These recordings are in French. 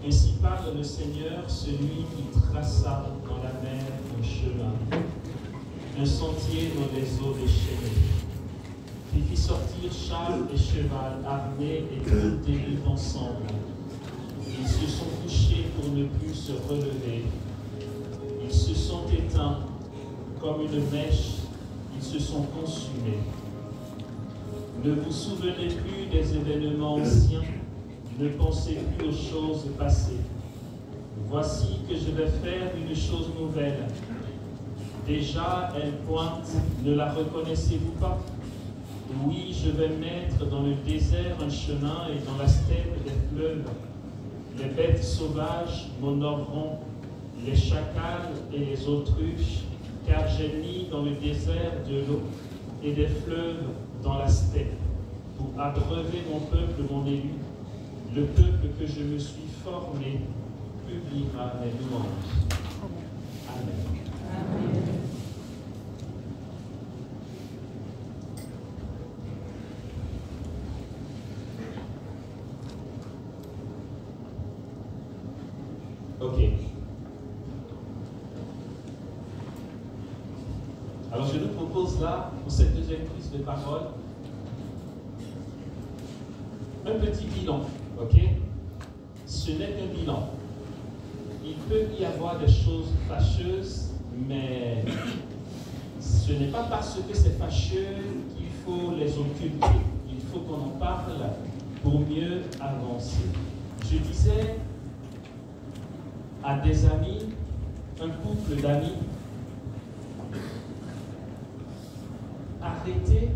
Ainsi parle le Seigneur, celui qui traça dans la mer un chemin, un sentier dans les eaux déchaînées, qui fit sortir char et cheval armés et montés ensemble. Ils se sont couchés pour ne plus se relever. Ils se sont éteints comme une mèche, ils se sont consumés. Ne vous souvenez plus des événements anciens, ne pensez plus aux choses passées. Voici que je vais faire une chose nouvelle. Déjà, elle pointe, ne la reconnaissez-vous pas? Oui, je vais mettre dans le désert un chemin et dans la steppe des fleuves. Les bêtes sauvages m'honoreront, les chacals et les autruches, car j'ai mis dans le désert de l'eau et des fleuves dans la steppe, pour abreuver mon peuple, mon élu. Le peuple que je me suis formé publiera mes louanges. Amen. Amen. Ok. Alors je nous propose là, pour cette deuxième prise de parole, un petit bilan, ok? Ce n'est qu'un bilan. Il peut y avoir des choses fâcheuses, mais ce n'est pas parce que c'est fâcheux qu'il faut les occulter. Il faut qu'on en parle pour mieux avancer. Je disais à des amis, un couple d'amis, arrêtez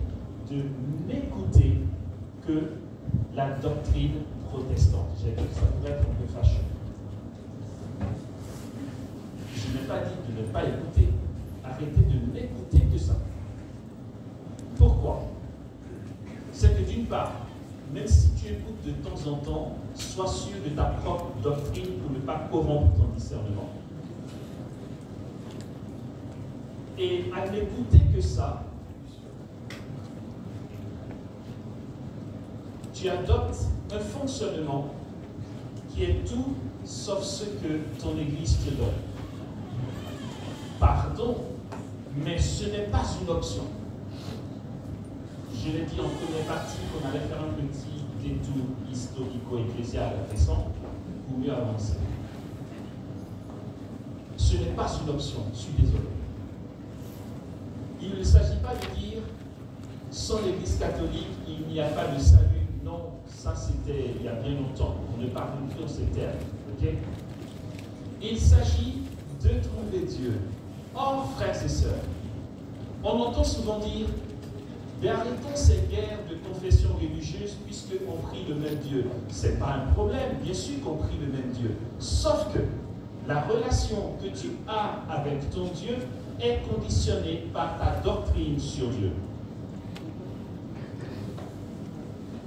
de n'écouter que la doctrine protestante. J'ai dit que ça pourrait être un peu fâcheux. Je n'ai pas dit de ne pas écouter. Arrêtez de n'écouter que ça. Pourquoi? C'est que d'une part, même si tu écoutes de temps en temps, sois sûr de ta propre doctrine pour ne pas corrompre ton discernement. Et à n'écouter que ça, tu adoptes un fonctionnement qui est tout sauf ce que ton Église te donne. Pardon, mais ce n'est pas une option. Je l'ai dit en première partie qu'on allait faire un petit détour historico-ecclésial récent pour mieux avancer. Ce n'est pas une option, je suis désolé. Il ne s'agit pas de dire sans l'Église catholique, il n'y a pas de salut. Non, ça c'était il y a bien longtemps. On ne parle plus en ces termes. Okay? Il s'agit de trouver Dieu. Oh, frères et sœurs, on entend souvent dire mais arrêtons ces guerres de confession religieuse puisqu'on prie le même Dieu. Ce n'est pas un problème, bien sûr qu'on prie le même Dieu. Sauf que la relation que tu as avec ton Dieu est conditionnée par ta doctrine sur Dieu.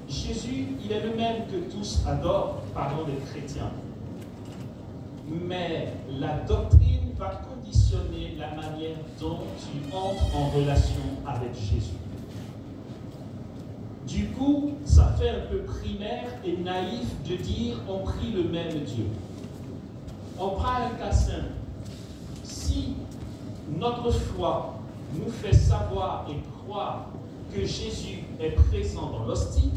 Jésus, il est le même que tous adorent, pardon, les chrétiens. Mais la doctrine va conditionner la manière dont tu entres en relation avec Jésus. Du coup, ça fait un peu primaire et naïf de dire on prie le même Dieu. On prend un cas simple. Si notre foi nous fait savoir et croire que Jésus est présent dans l'hostie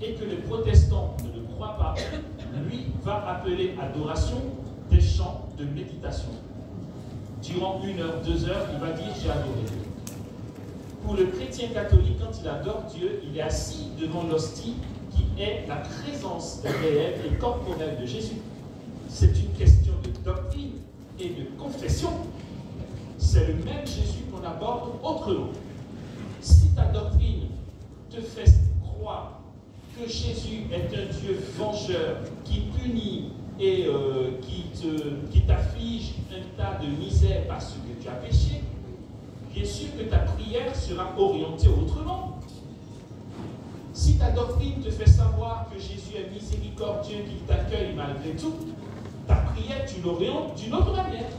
et que le protestant ne le croit pas, lui va appeler adoration des chants de méditation. Durant 1 heure, 2 heures, il va dire j'ai adoré Dieu. Pour le chrétien catholique, quand il adore Dieu, il est assis devant l'hostie qui est la présence réelle et corporelle de Jésus. C'est une question de doctrine et de confession. C'est le même Jésus qu'on aborde autrement. Si ta doctrine te fait croire que Jésus est un Dieu vengeur qui punit et qui t'afflige un tas de misère parce que tu as péché, bien sûr que ta prière sera orientée autrement. Si ta doctrine te fait savoir que Jésus est miséricordieux, qu'il t'accueille malgré tout, ta prière, tu l'orientes d'une autre manière.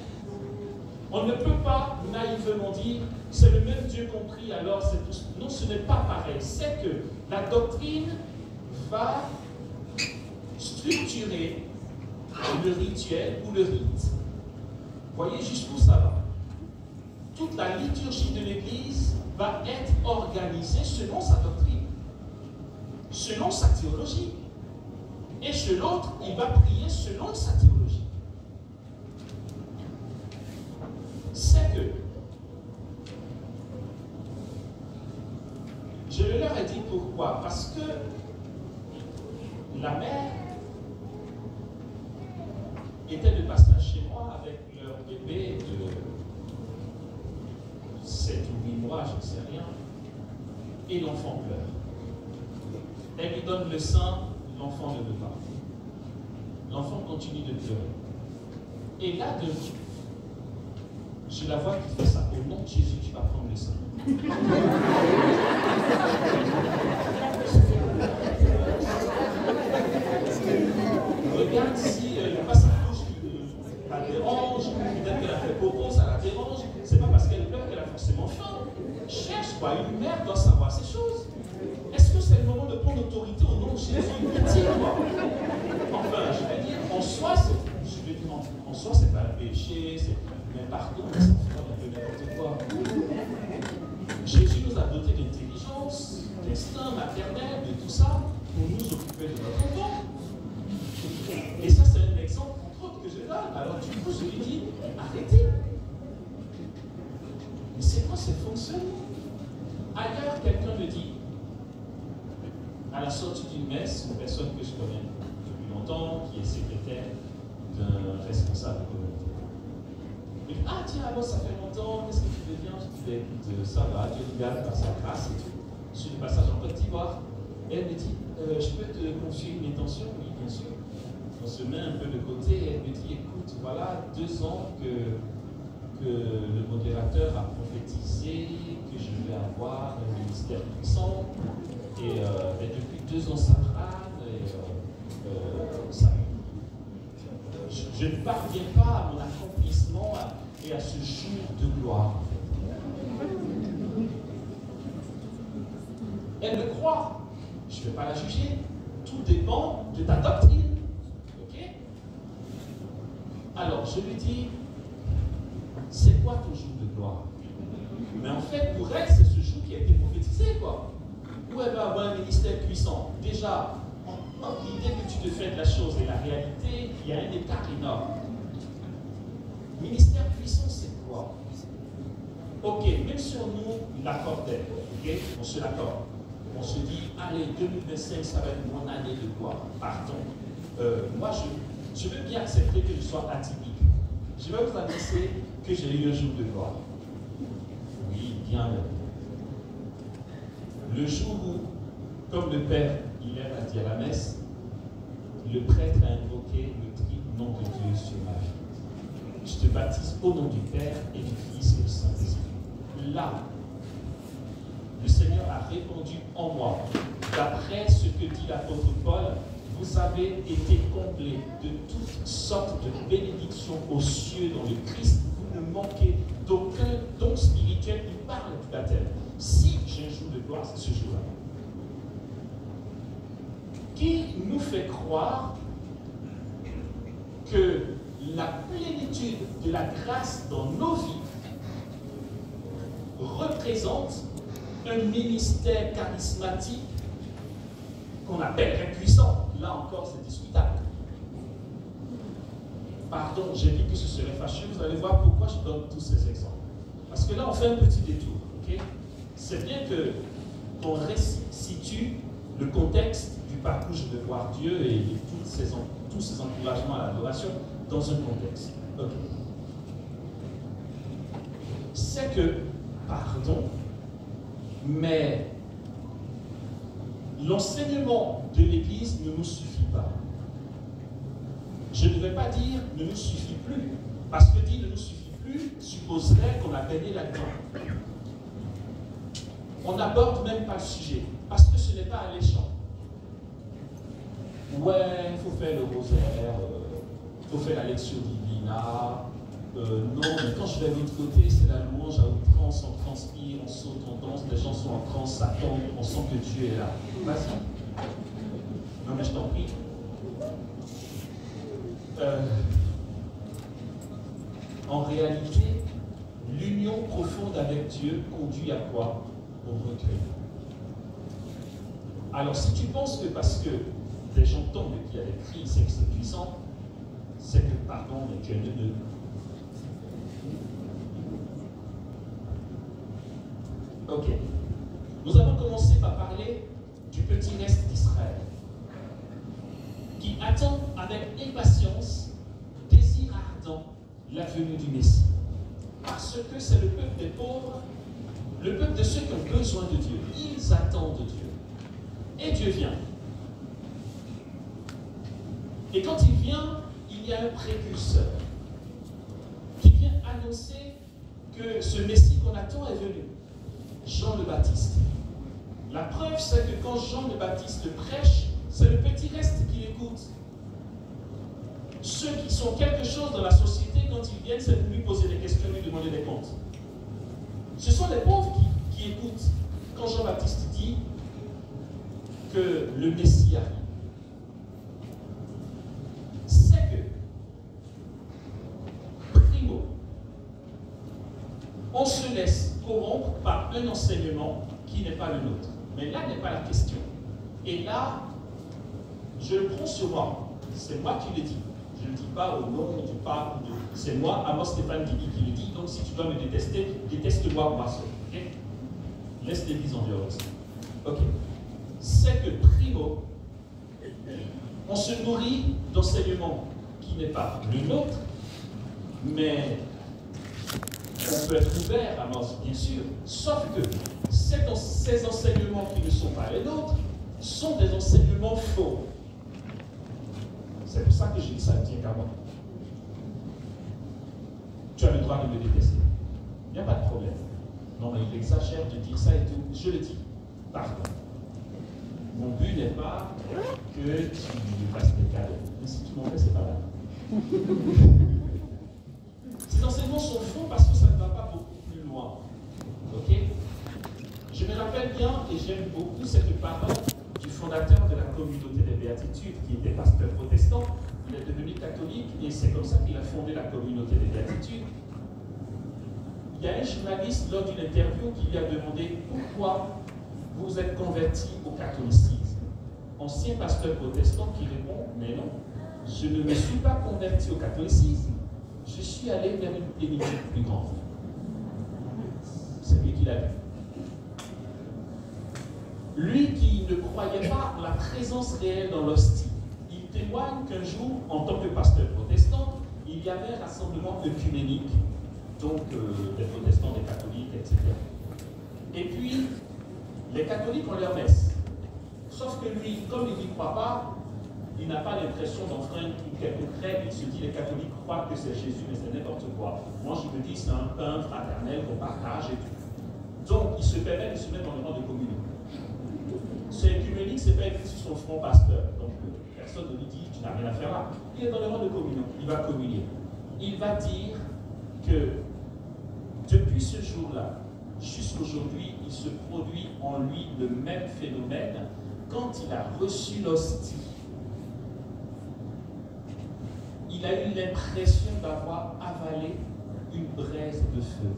On ne peut pas naïvement dire c'est le même Dieu qu'on prie, alors c'est tout. Non, ce n'est pas pareil. C'est que la doctrine va structurer le rituel ou le rite. Voyez jusqu'où ça va. Toute la liturgie de l'Église va être organisée selon sa doctrine, selon sa théologie. Et chez l'autre, il va prier selon sa théologie. C'est que je leur ai dit pourquoi. Parce que la mère était de passage chez moi avec leur bébé de 7 ou 8 mois, je ne sais rien, et l'enfant pleure. Elle lui donne le sein, l'enfant ne veut pas. L'enfant continue de pleurer. Et là, je la vois qui fait ça. Au nom de Jésus, tu vas prendre le sein. Regarde si le passage la dérange, peut-être qu'elle a fait popo, ça la dérange. C'est pas parce qu'elle pleure qu'elle a forcément faim. Cherche quoi, une mère doit savoir ces choses. Est-ce que c'est le moment de prendre autorité au nom de Jésus? Pitié, quoi. Enfin, je vais dire, en soi, c'est pas un péché, mais pardon, ça fait un peu n'importe quoi. Jésus nous a doté d'intelligence, d'instinct maternel, de tout ça, pour nous occuper de notre enfant. Et ça, c'est un exemple, entre autres, que je donne. Alors, du coup, je lui dis, arrêtez. Mais c'est quoi ce fonctionnement? Ailleurs, quelqu'un me dit, à la sortie d'une messe, une personne que je connais depuis longtemps, qui est secrétaire d'un responsable communautaire. Il dit, ah tiens, alors ça fait longtemps, qu'est-ce que tu deviens? Je dis, écoute, ça va, Dieu regarde par sa grâce et tout. Je suis du passage en Côte d'Ivoire. Et elle me dit, je peux te confier une intention? Oui, bien sûr. On se met un peu de côté et elle me dit, écoute, voilà 2 ans que le modérateur a prophétisé que je vais avoir un ministère puissant. Et depuis 2 ans, ça trame, et je ne parviens pas à mon accomplissement et à ce jour de gloire. Elle le croit. Je ne vais pas la juger. Tout dépend de ta doctrine. Ok? Alors, je lui dis, c'est quoi ton jour de gloire? Mais en fait, pour elle, c'est ce jour qui a été prophétisé, quoi. Où elle va avoir un ministère puissant. Déjà, entre l'idée que tu te fais de la chose et la réalité, il y a un écart énorme. Ministère puissant, c'est quoi? Ok, même si on nous l'accordait, ok, on se l'accorde. On se dit, allez, 2025, ça va être mon année de gloire. Pardon. Moi, je veux bien accepter que je sois atypique. Je vais vous annoncer que j'ai eu un jour de gloire. Oui, bien. Le jour où, comme le Père, il aime à dire la messe, le prêtre a invoqué le triple nom de Dieu sur ma vie. Je te baptise au nom du Père et du Fils et du Saint-Esprit. Là, le Seigneur a répondu en moi. D'après ce que dit l'apôtre Paul, vous avez été comblés de toutes sortes de bénédictions aux cieux dans le Christ. Vous ne manquez d'aucun don spirituel. Il parle du baptême. Si j'ai un jour de gloire, c'est ce jour-là. Qui nous fait croire que la plénitude de la grâce dans nos vies représente un ministère charismatique qu'on appellerait puissant. Là encore, c'est discutable. Pardon, j'ai dit que ce serait fâcheux. Vous allez voir pourquoi je donne tous ces exemples. Parce que là, on fait un petit détour. Okay? C'est bien qu'on resitue le contexte du parcours Je veux voir Dieu et tous ces encouragements à l'adoration dans un contexte. Okay. C'est que, pardon, mais l'enseignement de l'Église ne nous suffit pas. Je ne vais pas dire ne nous suffit plus, parce que dire ne nous suffit plus supposerait qu'on a baigné là-dedans. On n'aborde même pas le sujet, parce que ce n'est pas alléchant. Ouais, il faut faire le rosaire, il faut faire la lecture divina. Non, mais quand je vais de l'autre côté, c'est la louange à outrance, on transpire, on saute, on danse, les gens sont en transe, ça tombe, on sent que Dieu est là. Vas-y. Non, mais je t'en prie. en réalité, l'union profonde avec Dieu conduit à quoi? Au recueil. Alors, si tu penses que parce que des gens tombent et qu'il y a des cris, c'est que c'est puissant, c'est que, pardon, mais tu es de. Ok. Nous avons commencé par parler du petit reste d'Israël, qui attend avec impatience, désir ardent, la venue du Messie. Parce que c'est le peuple des pauvres, le peuple de ceux qui ont besoin de Dieu. Ils attendent Dieu. Et Dieu vient. Et quand il vient, il y a un précurseur qui vient annoncer que ce Messie qu'on attend est venu. Jean le Baptiste. La preuve, c'est que quand Jean le Baptiste prêche, c'est le petit reste qui l'écoute. Ceux qui sont quelque chose dans la société, quand ils viennent, c'est de lui poser des questions, lui demander des comptes. Ce sont les pauvres qui écoutent quand Jean-Baptiste dit que le Messie arrive. C'est que, primo, on se laisse corrompre par un enseignement qui n'est pas le nôtre. Mais là n'est pas la question. Et là, je le prends sur moi. C'est moi qui le dis. Je ne le dis pas au nom du pape. C'est moi, Amos Stéphane Didi, qui le dit. Donc si tu dois me détester, déteste-moi moi seul. Okay? Laisse l'Église en dehors aussi. Ok. C'est que, primo, on se nourrit d'enseignements qui n'est pas le nôtre, mais on peut être ouvert à Amos, bien sûr, sauf que ces enseignements qui ne sont pas les nôtres sont des enseignements faux. C'est pour ça que je dis ça ne tient qu'à moi. Tu as le droit de me détester. Il n'y a pas de problème. Non, mais il exagère de dire ça et tout. Je le dis. Pardon. Mon but n'est pas que tu lui fasses des cadeaux. Mais si tu m'en fais, c'est pas grave. Ces enseignements sont faux parce que ça ne va pas beaucoup plus loin. Ok? Je me rappelle bien et j'aime beaucoup cette parole du fondateur de la communauté des béatitudes, qui était pasteur protestant. Il est devenu catholique et c'est comme ça qu'il a fondé la communauté des béatitudes. Il y a un journaliste lors d'une interview qui lui a demandé pourquoi vous êtes converti au catholicisme. Ancien pasteur protestant qui répond, mais non, je ne me suis pas converti au catholicisme, je suis allé vers une plénitude plus grande. C'est lui qui l'a dit. Lui qui ne croyait pas en la présence réelle dans l'hostie, il témoigne qu'un jour, en tant que pasteur protestant, il y avait un rassemblement œcuménique, donc des protestants, des catholiques, etc. Et puis, les catholiques ont leur messe. Sauf que lui, comme il n'y croit pas, il n'a pas l'impression d'enfreindre quelques règles. Il se dit, les catholiques croient que c'est Jésus, mais c'est n'importe quoi. Moi, je me dis, c'est un pain fraternel qu'on partage et tout. Donc, il se permet de se mettre dans le rang de communion. C'est écuménique, c'est pas écrit sur son front pasteur. Donc, personne ne lui dit, tu n'as rien à faire là. Il est dans le rang de communion. Il va communier. Il va dire que depuis ce jour-là, jusqu'aujourd'hui, il se produit en lui le même phénomène quand il a reçu l'hostie. Il a eu l'impression d'avoir avalé une braise de feu.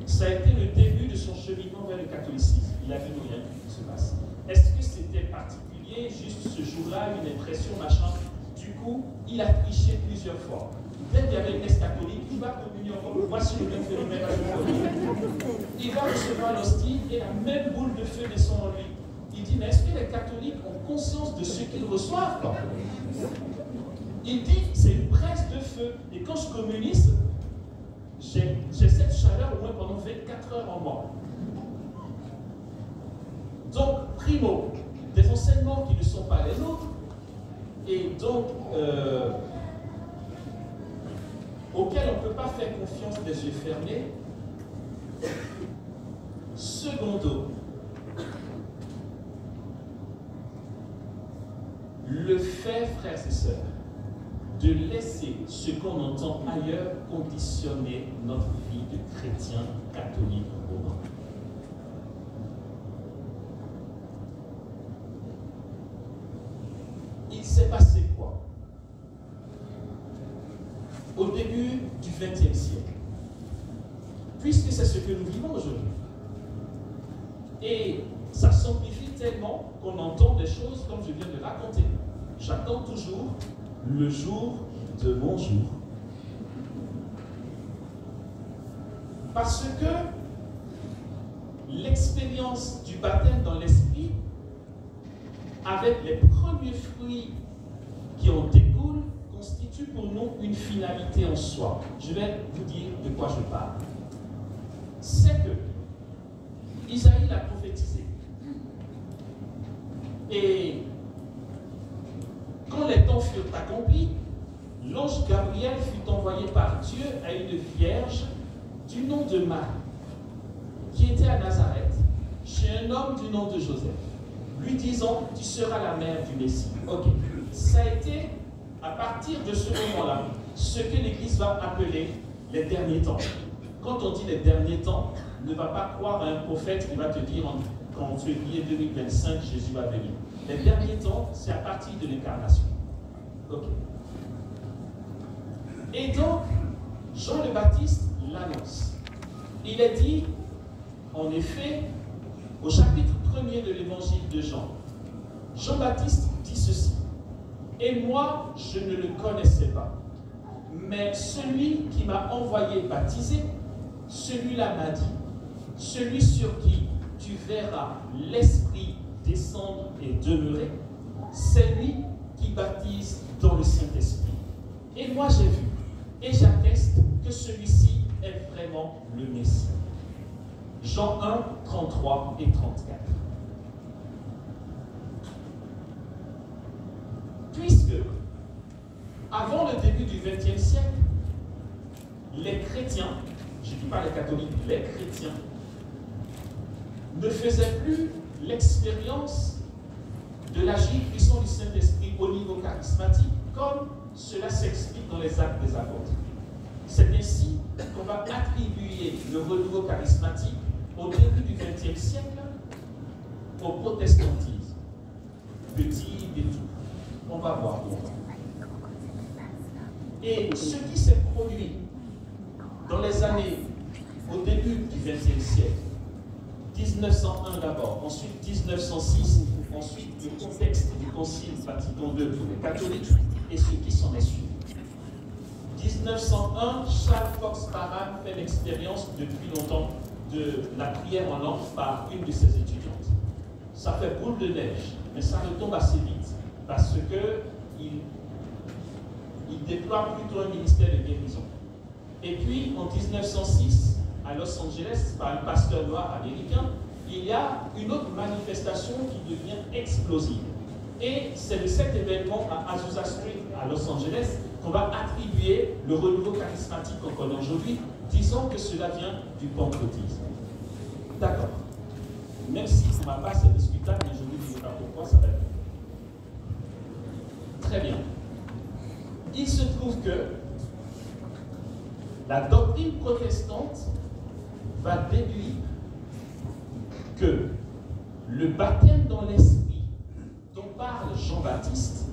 Ça a été le début de son cheminement vers le catholicisme. Il a vu rien qui se passe. Est-ce que c'était particulier, juste ce jour-là, une impression, machin? Du coup, il a triché plusieurs fois. Dès qu'il y avait une messe catholique, il va communier en groupe. Voici le même phénomène. Il va recevoir l'hostie et la même boule de feu descend en lui. Il dit, mais est-ce que les catholiques ont conscience de ce qu'ils reçoivent? Il dit, c'est une braise de feu. Et quand je communise, j'ai cette chaleur au moins pendant 24 heures en moi. Donc, primo, des enseignements qui ne sont pas les nôtres, et donc, auxquels on ne peut pas faire confiance des yeux fermés. Secondo, le fait, frères et sœurs, de laisser ce qu'on entend ailleurs conditionner notre vie de chrétien catholique romain. Il s'est passé quoi? XXe siècle. Puisque c'est ce que nous vivons aujourd'hui. Et ça s'amplifie tellement qu'on entend des choses comme je viens de raconter. J'attends toujours le jour de mon jour. Parce que l'expérience du baptême dans l'esprit, avec les premiers fruits qui en découlent, constitue pour nous une finalité en soi. Je vais vous dire de quoi je parle. C'est que Isaïe l'a prophétisé. Et quand les temps furent accomplis, l'ange Gabriel fut envoyé par Dieu à une vierge du nom de Marie, qui était à Nazareth, chez un homme du nom de Joseph, lui disant, tu seras la mère du Messie. Ok, ça a été, à partir de ce moment-là, ce que l'Église va appeler les derniers temps. Quand on dit les derniers temps, ne va pas croire à un prophète qui va te dire qu'en février 2025, Jésus va venir. Les derniers temps, c'est à partir de l'incarnation. Ok. Et donc, Jean le Baptiste l'annonce. Il est dit, en effet, au chapitre 1er de l'évangile de Jean, Jean-Baptiste dit ceci. Et moi, je ne le connaissais pas. Mais celui qui m'a envoyé baptiser, celui-là m'a dit, celui sur qui tu verras l'Esprit descendre et demeurer, c'est lui qui baptise dans le Saint-Esprit. Et moi j'ai vu, et j'atteste que celui-ci est vraiment le Messie. Jean 1, 33 et 34. Puisque, avant le début du XXe siècle, les chrétiens, je ne dis pas les catholiques, les chrétiens, ne faisaient plus l'expérience de l'agir puissant du Saint-Esprit au niveau charismatique, comme cela s'explique dans les Actes des Apôtres. C'est ainsi qu'on va attribuer le renouveau charismatique au début du XXe siècle au protestantisme. Petit et tout. On va voir. Et ce qui s'est produit dans les années au début du XXe siècle, 1901 d'abord, ensuite 1906, ensuite le contexte du Concile Vatican II pour les catholiques et ce qui s'en est suivi. 1901, Charles Fox Parham fait l'expérience depuis longtemps de la prière en langue par une de ses étudiantes. Ça fait boule de neige, mais ça retombe assez vite parce qu'il déploie plutôt un ministère de guérison. Et puis en 1906, à Los Angeles, par un pasteur noir américain, il y a une autre manifestation qui devient explosive. Et c'est de cet événement à Azusa Street, à Los Angeles, qu'on va attribuer le renouveau charismatique qu'on connaît aujourd'hui, disant que cela vient du pentecôtisme. D'accord. Même si pour ma part c'est discutable, mais je ne vous dis pas pourquoi ça va être. Très bien. Il se trouve que la doctrine protestante va déduire que le baptême dans l'esprit dont parle Jean-Baptiste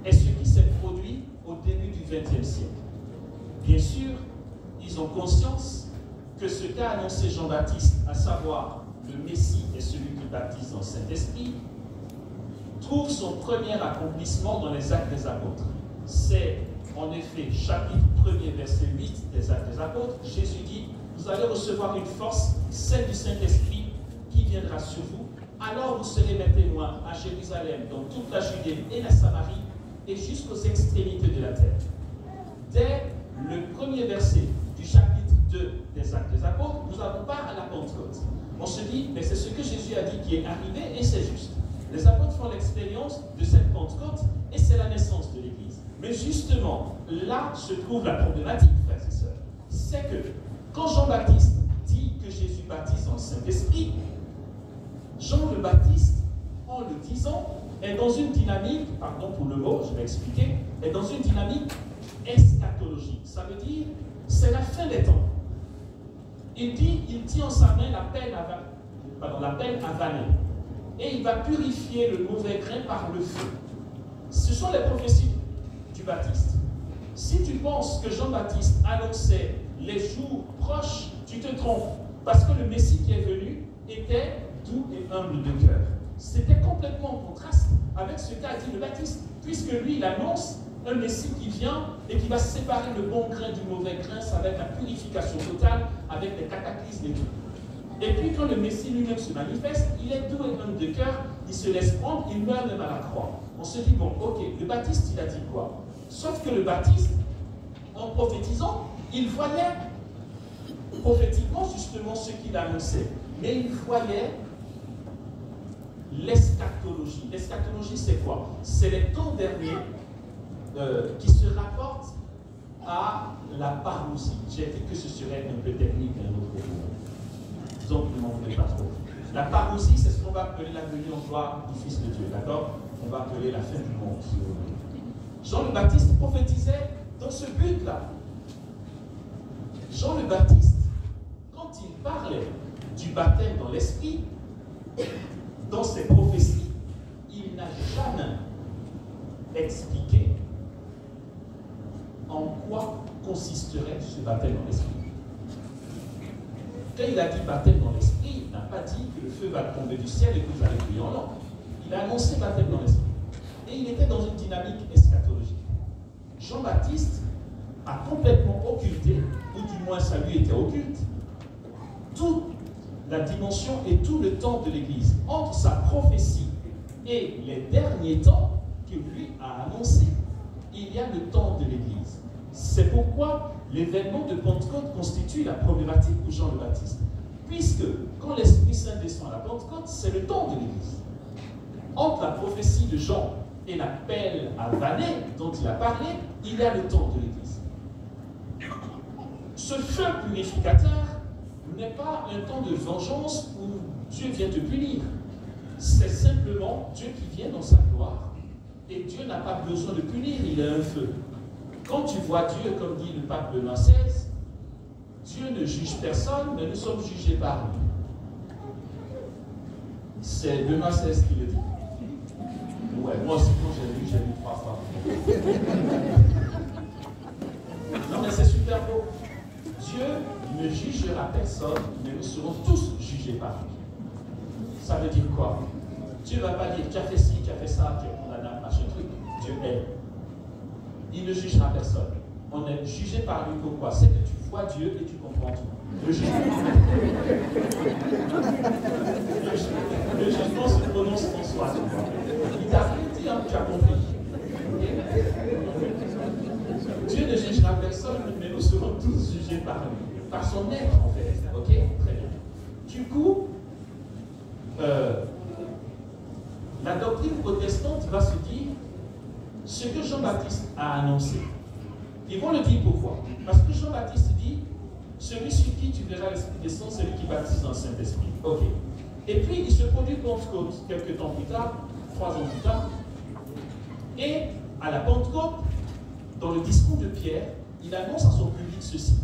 est ce qui s'est produit au début du XXe siècle. Bien sûr, ils ont conscience que ce qu'a annoncé Jean-Baptiste, à savoir le Messie est celui qui baptise dans le Saint-Esprit, trouve son premier accomplissement dans les Actes des Apôtres. C'est en effet chapitre 1er, verset 8 des Actes des Apôtres. Jésus dit, vous allez recevoir une force, celle du Saint-Esprit, qui viendra sur vous. Alors vous serez mes témoins à Jérusalem, dans toute la Judée et la Samarie, et jusqu'aux extrémités de la terre. Dès le premier verset du chapitre 2 des Actes des Apôtres, nous n'avons pas à la Pentecôte. On se dit, mais c'est ce que Jésus a dit qui est arrivé, et c'est juste. Les apôtres font l'expérience de cette Pentecôte, et c'est la naissance de l'Église. Mais justement, là se trouve la problématique, frères et sœurs. C'est que, quand Jean-Baptiste dit que Jésus baptise dans le Saint-Esprit, Jean le Baptiste, en le disant, est dans une dynamique, pardon pour le mot, je vais expliquer, est dans une dynamique eschatologique. Ça veut dire, c'est la fin des temps. Il dit, il tient en sa main la pelle avalée. Et il va purifier le mauvais grain par le feu. Ce sont les prophéties du Baptiste. Si tu penses que Jean-Baptiste annonçait les jours proches, tu te trompes. Parce que le Messie qui est venu était doux et humble de cœur. C'était complètement en contraste avec ce qu'a dit le Baptiste, puisque lui, il annonce un Messie qui vient et qui va séparer le bon grain du mauvais grain, ça va être la purification totale, avec des cataclysmes et tout. Et puis quand le Messie lui-même se manifeste, il est doux et humble de cœur, il se laisse prendre, il meurt même à la croix. On se dit, bon, ok, le Baptiste, il a dit quoi? Sauf que le Baptiste, en prophétisant, il voyait prophétiquement justement ce qu'il annonçait. Mais il voyait l'eschatologie. L'eschatologie, c'est quoi? C'est les temps derniers qui se rapportent à la parousie. J'ai dit que ce serait un peu technique un autre mot. Donc, ne m'en voulez pas trop. La parousie, c'est ce qu'on va appeler la venue en gloire du Fils de Dieu, d'accord? On va appeler la fin du monde, si vous voulez. Jean le Baptiste prophétisait dans ce but-là. Jean le Baptiste, quand il parlait du baptême dans l'Esprit, dans ses prophéties, il n'a jamais expliqué en quoi consisterait ce baptême dans l'Esprit. Quand il a dit baptême dans l'Esprit, il n'a pas dit que le feu va tomber du ciel et que vous allez briller en lampe. Il a annoncé baptême dans l'Esprit. Et il était dans une dynamique eschatologique. Jean-Baptiste a complètement occulté, ou du moins ça lui était occulte, toute la dimension et tout le temps de l'Église. Entre sa prophétie et les derniers temps que lui a annoncé, il y a le temps de l'Église. C'est pourquoi l'événement de Pentecôte constitue la problématique pour Jean le Baptiste. Puisque quand l'Esprit Saint descend à la Pentecôte, c'est le temps de l'Église. Entre la prophétie de Jean et l'appel à vanner dont il a parlé, il y a le temps de l'Église. Ce feu purificateur n'est pas un temps de vengeance où Dieu vient te punir. C'est simplement Dieu qui vient dans sa gloire. Et Dieu n'a pas besoin de punir, il a un feu. Quand tu vois Dieu, comme dit le pape Benoît XVI, Dieu ne juge personne, mais nous sommes jugés par lui. C'est Benoît XVI qui le dit. Ouais, moi aussi, quand j'ai lu 3 fois. Non, mais c'est super beau. Dieu ne jugera personne, mais nous serons tous jugés par lui. Ça veut dire quoi? Dieu ne va pas dire, tu as fait ci, tu as fait ça, tu es condamnable, machin truc. Dieu est. Il ne jugera personne. On est jugé par lui pourquoi? C'est que tu vois Dieu et tu comprends tout. Le jugement se prononce en soi. Il t'a rien dit, hein, tu as compris. Dieu ne jugera personne, mais nous serons tous jugés par lui. Par son être, en fait. Ok? Très bien. Du coup, la doctrine protestante va se dire ce que Jean-Baptiste a annoncé. Ils vont le dire pourquoi? Parce que Jean-Baptiste dit celui sur qui tu verras l'Esprit descendre, celui qui baptise dans le Saint-Esprit. Ok. Et puis il se produit Pentecôte quelques temps plus tard, 3 ans plus tard. Et à la Pentecôte, dans le discours de Pierre, il annonce à son public ceci.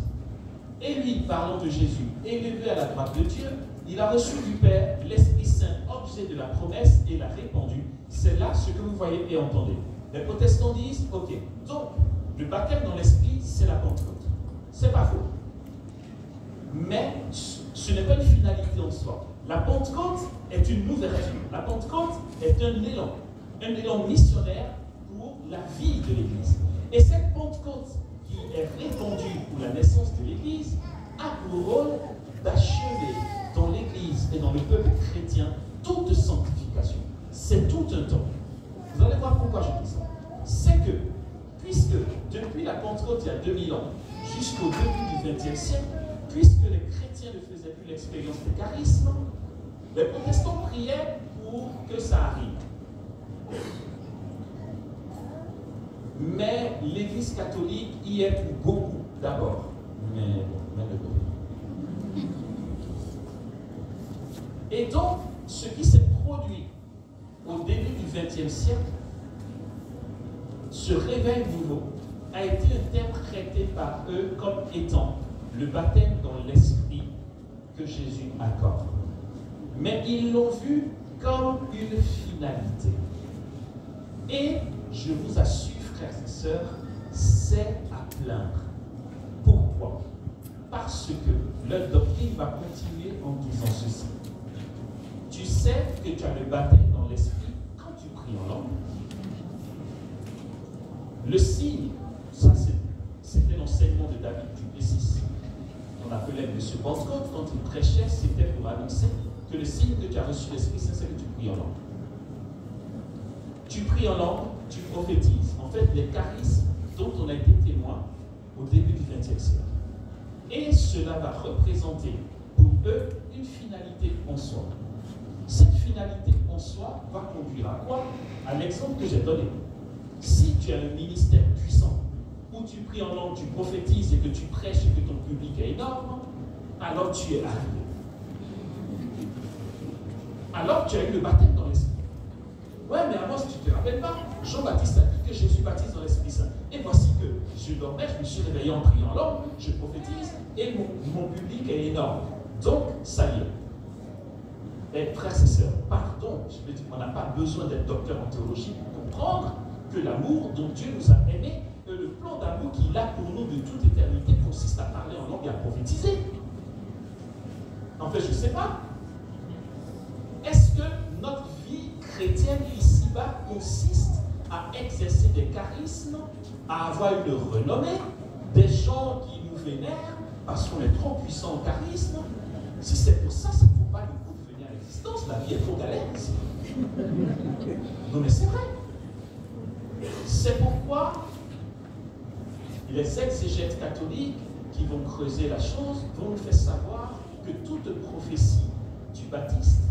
Et lui, parlant de Jésus, élevé à la droite de Dieu, il a reçu du Père l'Esprit Saint, objet de la promesse, et l'a répandu. C'est là ce que vous voyez et entendez. Les protestants disent, ok, donc le baptême dans l'Esprit, c'est la Pentecôte. C'est pas faux. Mais ce n'est pas une finalité en soi. La Pentecôte est une ouverture. La Pentecôte est un élan missionnaire pour la vie de l'Église. Et cette Pentecôte qui est répandue pour la naissance de l'Église a pour rôle d'achever dans l'Église et dans le peuple chrétien toute sanctification. C'est tout un temps. Vous allez voir pourquoi je dis ça. C'est que, puisque depuis la Pentecôte il y a 2000 ans jusqu'au début du XXe siècle, puisque les chrétiens ne faisaient plus l'expérience des charismes, les protestants priaient pour que ça arrive. Mais l'Église catholique y est pour beaucoup d'abord. Mais et donc, ce qui s'est produit au début du XXe siècle, ce réveil nouveau, a été interprété par eux comme étant le baptême dans l'Esprit que Jésus accorde. Mais ils l'ont vu comme une finalité. Et je vous assure, frères et sœurs, c'est à plaindre. Pourquoi? Parce que leur doctrine va continuer en disant ceci. Tu sais que tu as le baptême dans l'esprit quand tu pries en langue. Le signe, ça c'était l'enseignement de David du Plessis. On appelait M. Pentecôte, quand il prêchait, c'était pour annoncer que le signe que tu as reçu l'Esprit Saint, c'est que tu pries en langue. Tu pries en langue, tu prophétises. En fait, les charismes dont on a été témoin au début du XXe siècle. Et cela va représenter pour eux une finalité en soi. Cette finalité en soi va conduire à quoi? À l'exemple que j'ai donné. Si tu as un ministère puissant, où tu pries en langue, tu prophétises et que tu prêches et que ton public est énorme, alors tu es arrivé. Alors tu as eu le baptême dans l'Esprit. Ouais, mais avant, si tu ne te rappelles pas, Jean-Baptiste a dit que Jésus baptise dans l'Esprit Saint. Et voici que je dormais, je me suis réveillé en priant en langue, je prophétise et mon public est énorme. Donc, ça y est. Et frères et sœurs, pardon, je veux dire, on n'a pas besoin d'être docteur en théologie pour comprendre que l'amour dont Dieu nous a aimés, le plan d'amour qu'il a pour nous de toute éternité consiste à parler en langue et à prophétiser. En fait, je ne sais pas. Est-ce que notre vie chrétienne ici-bas consiste à exercer des charismes, à avoir une renommée, des gens qui nous vénèrent parce qu'on est trop puissant en charisme? Si c'est pour ça, ça ne vaut pas le coup de venir à l'existence. La vie est trop galère ici. Non, mais c'est vrai. C'est pourquoi les exégètes catholiques qui vont creuser la chose vont nous faire savoir que toute prophétie du Baptiste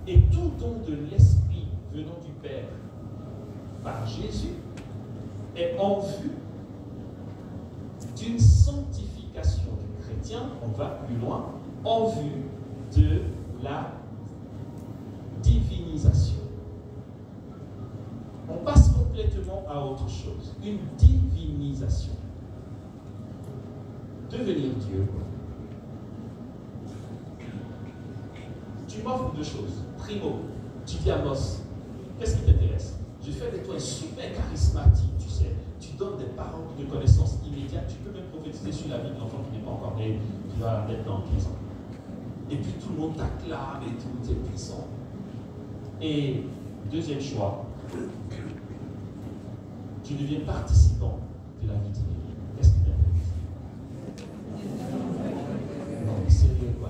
et tout don de l'Esprit venant du Père par Jésus est en vue d'une sanctification du chrétien, on va plus loin, en vue de la divinisation. On passe complètement à autre chose, une divinisation. Devenir Dieu. Tu m'offres deux choses. Primo, tu dis à Amos, qu'est-ce qui t'intéresse? Je fais de toi un super charismatique, tu sais. Tu donnes des paroles de connaissance immédiate. Tu peux même prophétiser sur la vie de l'enfant qui n'est pas encore né, qui va être dans 15 ans. Et puis tout le monde t'acclame et tout, tu es puissant. Et deuxième choix, tu deviens participant de la vie divine. Qu'est-ce qui t'intéresse? Non, mais sérieux, quoi.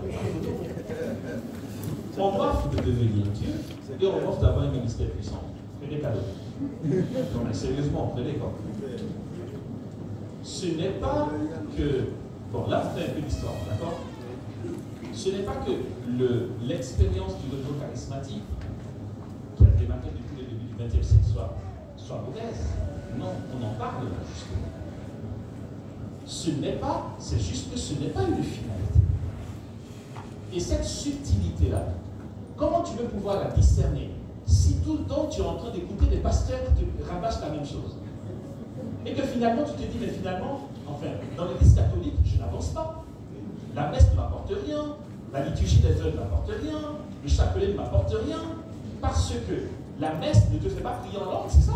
On m'offre de devenir Dieu et on m'offre d'avoir un ministère puissant. Prenez cadeau. Non, mais sérieusement, prenez quoi. Ce n'est pas que. Bon, là, vous faites un peu d'histoire, d'accord? Ce n'est pas que l'expérience du renouveau charismatique, qui a démarré depuis le début du XXe siècle, soit mauvaise. Non, on en parle là, justement. C'est juste que ce n'est pas une finalité. Et cette subtilité-là, comment tu veux pouvoir la discerner si tout le temps tu es en train d'écouter des pasteurs qui te rabâchent la même chose? Et que finalement tu te dis, mais finalement, enfin, dans l'église catholique, je n'avance pas. La messe ne m'apporte rien, la liturgie des heures ne m'apporte rien, le chapelet ne m'apporte rien, parce que la messe ne te fait pas prier en langue, c'est ça?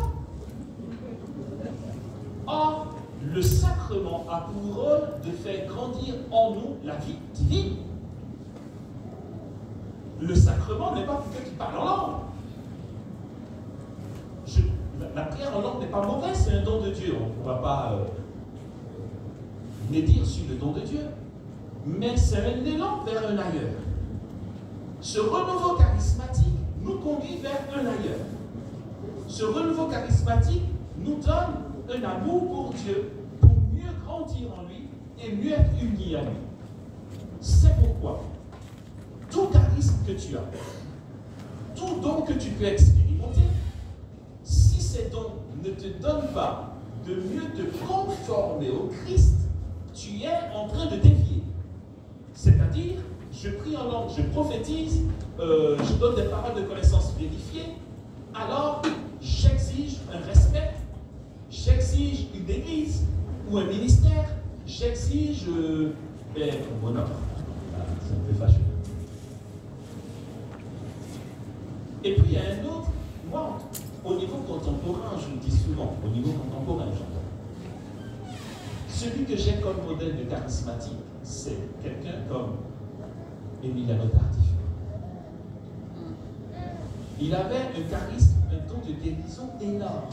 Or, le sacrement a pour rôle de faire grandir en nous la vie divine. Le sacrement n'est pas pour que tu parles en langue. La prière en langue n'est pas mauvaise, c'est un don de Dieu. On ne va pas médire sur le don de Dieu. Mais c'est un élan vers un ailleurs. Ce renouveau charismatique nous conduit vers un ailleurs. Ce renouveau charismatique nous donne un amour pour Dieu, pour mieux grandir en lui et mieux être unis à lui. C'est pourquoi tout charisme que tu as, tout don que tu peux expérimenter, si ces dons ne te donnent pas de mieux te conformer au Christ, tu es en train de dévier. C'est-à-dire, je prie en langue, je prophétise, je donne des paroles de connaissance vérifiées, alors j'exige un respect, j'exige une église ou un ministère, j'exige un bonheur. C'est un peu fâcheux. Et puis il y a un autre, moi, au niveau contemporain, je le dis souvent, au niveau contemporain, j'entends. Celui que j'ai comme modèle de charismatique, c'est quelqu'un comme Emiliano Tardif. Il avait un charisme, un don de guérison énorme.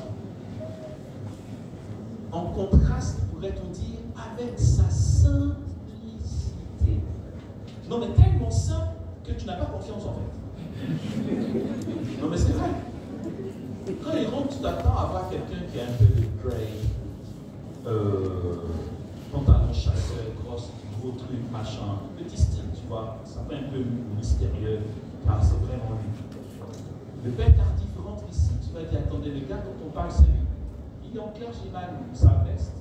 En contraste, pourrait-on dire, avec sa simplicité. Non, mais tellement simple que tu n'as pas confiance en fait. Non, mais c'est vrai. Quand il rentre, tu t'attends à voir quelqu'un qui a un peu de gray, pantalon chasseur, gros truc, machin, petit style, tu vois. Ça fait un peu mystérieux, car c'est vraiment lui. Le père Tardif rentre ici, tu vas dire, attendez, le gars dont on parle, c'est lui. Il est en clergyman, sa veste,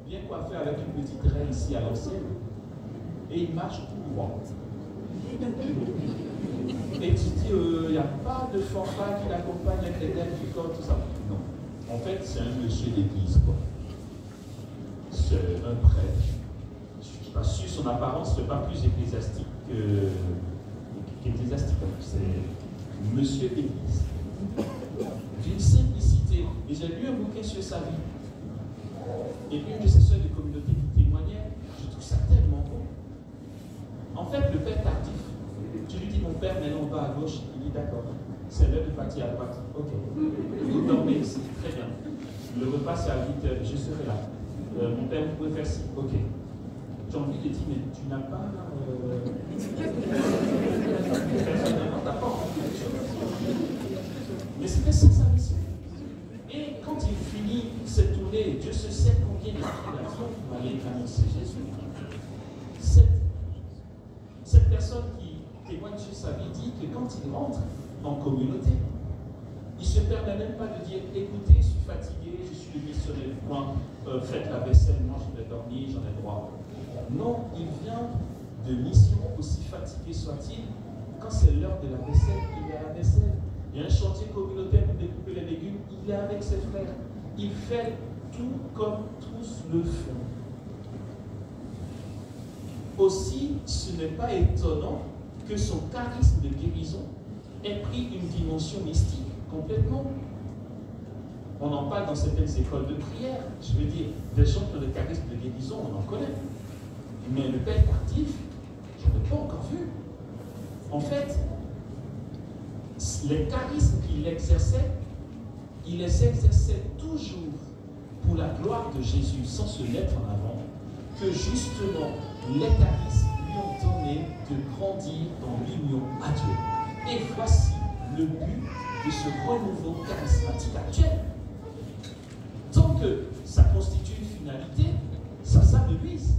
bien coiffé avec une petite raie ici à l'ancienne, et il marche tout droit. Et tu dis, il n'y a pas de fanfare qui l'accompagne avec les têtes du corps, tout ça. Non. En fait, c'est un monsieur d'église, quoi. C'est un prêtre. Je ne suis pas sûr, son apparence ne fait pas plus ecclésiastique qu'ecclésiastique. C'est monsieur d'église. D'une simplicité. Et j'ai lu un bouquin sur sa vie. Et une de ses sœurs de communauté qui témoignait, je trouve ça tellement beau. En fait, le père Tardif, tu lui dis, mon père, maintenant on va à gauche. Il dit, d'accord. C'est l'heure de partir à droite. Ok. Vous dormez ici. Très bien. Le repas, c'est à 8h. Je serai là. Mon père, vous pouvez faire ci. Ok. J'ai envie de dire, mais tu n'as pas. Personnellement, tu n'as pas envie de choses. Mais c'était ça sa mission. Et quand il finit cette tournée, Dieu se sait combien de tribulations pour aller annoncer Jésus. Cette personne qui témoigne sur sa vie dit que quand il rentre en communauté, il ne se permet même pas de dire, écoutez, je suis fatigué, je suis le missionnaire du coin, faites la vaisselle, moi je vais dormir, j'en ai droit. Non, il vient de mission, aussi fatigué soit-il, quand c'est l'heure de la vaisselle, il est à la vaisselle. Il y a un chantier communautaire pour découper les légumes, il est avec ses frères. Il fait tout comme tous le font. Aussi, ce n'est pas étonnant que son charisme de guérison ait pris une dimension mystique complètement. On en parle dans certaines écoles de prière. Je veux dire, des gens qui ont le charisme de guérison, on en connaît. Mais le père Tardif, je n'en ai pas encore vu. En fait, les charismes qu'il exerçait, il les exerçait toujours pour la gloire de Jésus, sans se mettre en avant, que justement, les charismes lui ont donné de grandir dans l'union à Dieu. Et voici le but de ce renouveau charismatique actuel. Tant que ça constitue une finalité, ça nuise.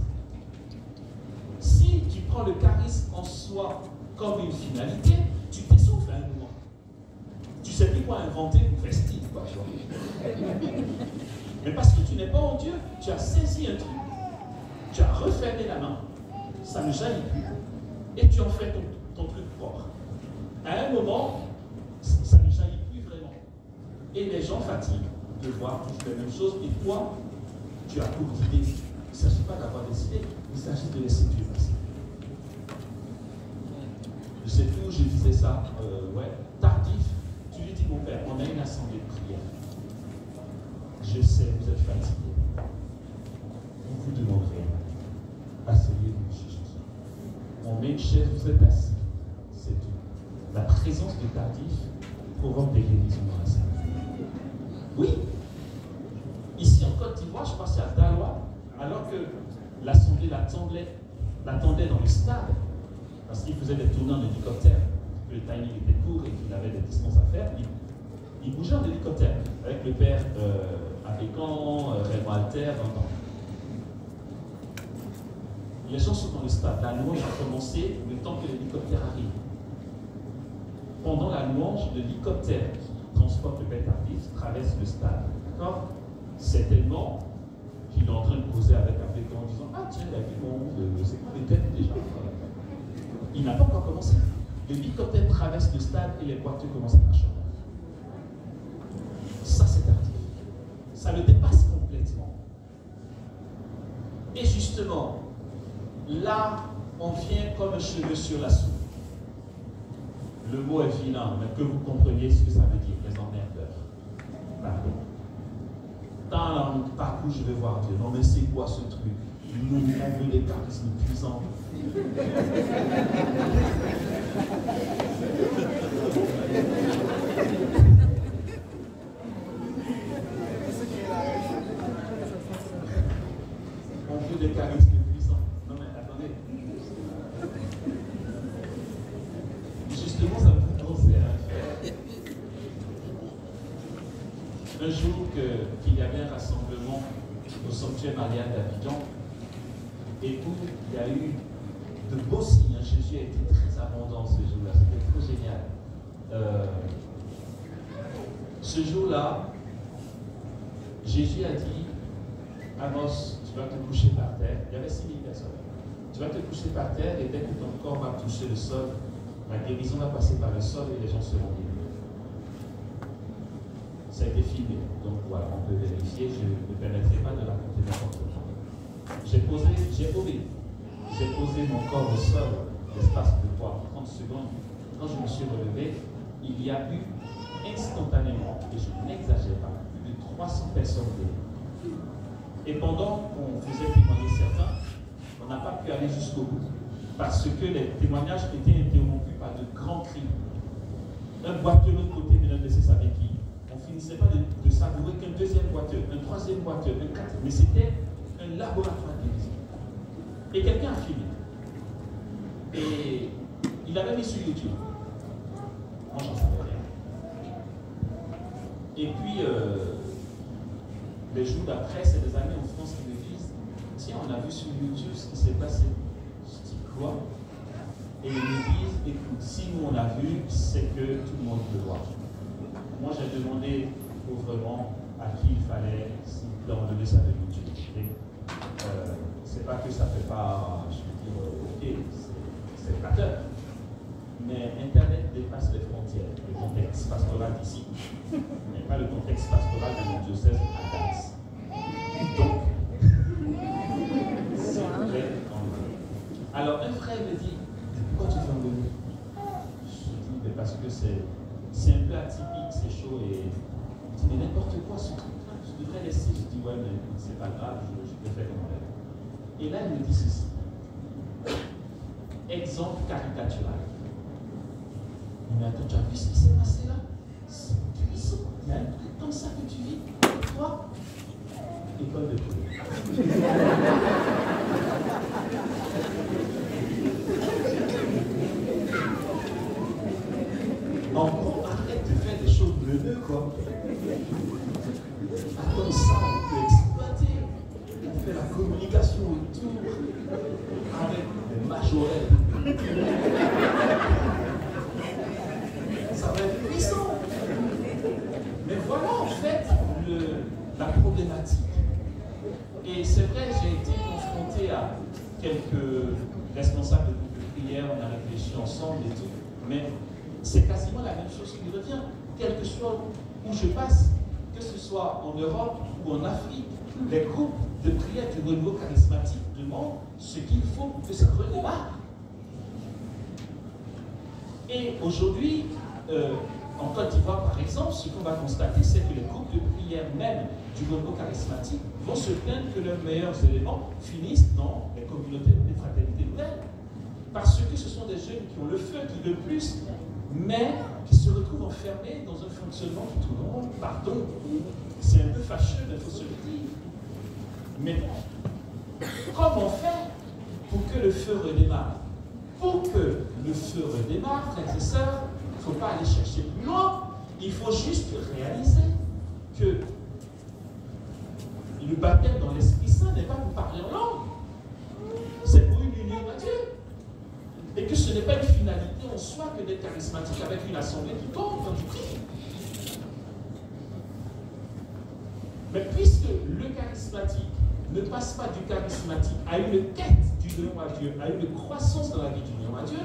Si tu prends le charisme en soi comme une finalité, tu t'essouffles à un moment. Tu ne sais plus quoi inventer pour faire style, quoi. Mais parce que tu n'es pas en Dieu, tu as saisi un truc, tu as refermé la main, ça ne jaillit plus, et tu en fais ton truc propre. À un moment, ça ne jaillit plus vraiment. Et les gens fatiguent de voir toujours les mêmes choses, et toi, tu as court d'idées. Il ne s'agit pas d'avoir des idées, il s'agit de laisser Dieu passer. Je sais plus où je disais ça, Tardif, tu lui dis, mon père, on a une assemblée de prière. Je sais, vous êtes fatigué. Vous vous demanderez, asseyez-vous chez Jésus. On met une chaise, vous êtes assis. C'est tout. La présence de Tardif provoque des guérisons dans la salle. Oui. Ici en Côte d'Ivoire, je passais à Daloa, alors que l'assemblée l'attendait dans le stade, parce qu'il faisait des tournées en hélicoptère, que le timing était court et qu'il avait des distances à faire. Il bougeait en hélicoptère avec le père Abécan, Raymond Alter, les gens sont dans le stade. La louange a commencé le temps que l'hélicoptère arrive. Pendant la louange, l'hélicoptère qui transporte le père Tardif traverse le stade. D'accord? C'est tellement qu'il est en train de causer avec Abécan en disant, ah tiens, il y a du monde, c'est quoi les têtes déjà? Il n'a pas encore commencé. L'hélicoptère traverse le stade et les voitures commencent à marcher. Ça, c'est Tardif. Ça le dépasse complètement. Et justement, là, on vient comme un cheveu sur la soupe. Le mot est vilain, mais que vous compreniez ce que ça veut dire, les emmerdeurs. Pardon. dans le parcours, je vais voir Dieu. Non, mais c'est quoi ce truc? Nous, on veut les charismes puissants. On veut des charismes puissants. Non, mais attendez. Justement, ça me fait penser à un jour qu'il y avait un rassemblement au sanctuaire Marianne d'Abidjan et où il y a eu de beaux signes. Jésus a été très abondant ce jour-là, c'était trop génial. Ce jour-là, Jésus a dit, Amos, tu vas te coucher par terre. Il y avait 6 000 personnes. Tu vas te coucher par terre et dès que ton corps va toucher le sol, la guérison va passer par le sol et les gens seront guéris. Ça a été filmé, donc voilà, on peut vérifier. Je ne me permettrai pas de raconter n'importe quoi. J'ai posé mon corps au sol, l'espace de 30 secondes. Quand je me suis relevé, il y a eu instantanément, et je n'exagère pas, plus de 300 personnes guéries. Et pendant qu'on faisait témoigner certains, on n'a pas pu aller jusqu'au bout, parce que les témoignages étaient interrompus par de grands cris. Un boiteux de l'autre côté venait de laisser sa béquille. On ne finissait pas de savourer qu'un deuxième boiteux, un troisième boiteux, un quatrième. Mais c'était un laboratoire de guérison. Et quelqu'un a filmé. Et il l'avait mis sur YouTube. Moi, j'en savais rien. Et puis, les jours d'après, c'est des amis en France qui me disent, tiens, on a vu sur YouTube ce qui s'est passé. Je dis quoi? Et ils me disent, écoute, si nous on a vu, c'est que tout le monde peut voir. Moi, j'ai demandé pauvrement à qui il fallait, s'il plaît, en donner ça de YouTube. C'est pas que ça fait pas, je veux dire, ok, c'est flatteur. Mais Internet dépasse les frontières, le contexte pastoral d'ici, mais pas le contexte pastoral de notre diocèse à Dax. Donc, c'est vrai. Alors, un frère me dit, pourquoi tu fais en venir? Je dis, mais parce que c'est un peu atypique, c'est chaud, et il dit, mais n'importe quoi, ce truc-là, je devrais laisser. Je dis, ouais, mais c'est pas grave, je le fais comme on est. Et là, il me dit ceci. Exemple caricatural. Mais attends, tu as vu ce qui s'est passé là? C'est puissant. Il y a un truc comme ça que tu vis. Toi, école de poulet. En gros, arrête de faire des choses bleuneuses, quoi. Attends, ça, on peut exploiter. On fait la communication autour avec les majorelles. Ça va être puissant. Mais voilà en fait la problématique. Et c'est vrai, j'ai été confronté à quelques responsables de prière, on a réfléchi ensemble et tout, mais c'est quasiment la même chose qui revient. Quel que soit où je passe, que ce soit en Europe ou en Afrique, les groupes de prière du renouveau charismatique demandent ce qu'il faut pour que ça redémarre. Et aujourd'hui, en Côte d'Ivoire, par exemple, ce qu'on va constater, c'est que les groupes de prière même du renouveau charismatique vont se plaindre que leurs meilleurs éléments finissent dans les communautés des fraternités nouvelles. Parce que ce sont des jeunes qui ont le feu, qui le plus, mais qui se retrouvent enfermés dans un fonctionnement qui tourne. Pardon, c'est un peu fâcheux, mais il faut se le dire. Mais comment faire pour que le feu redémarre? Pour que le feu redémarre, frères et sœurs, il ne faut pas aller chercher plus loin. Il faut juste réaliser que le baptême dans l'Esprit Saint n'est pas pour parler en langue. C'est pour une union à Dieu. Et que ce n'est pas une finalité en soi que d'être charismatique avec une assemblée qui tombe quand tu pries. Mais puisque le charismatique ne passe pas du charismatique à une quête du don à Dieu, à une croissance dans la vie du don à Dieu,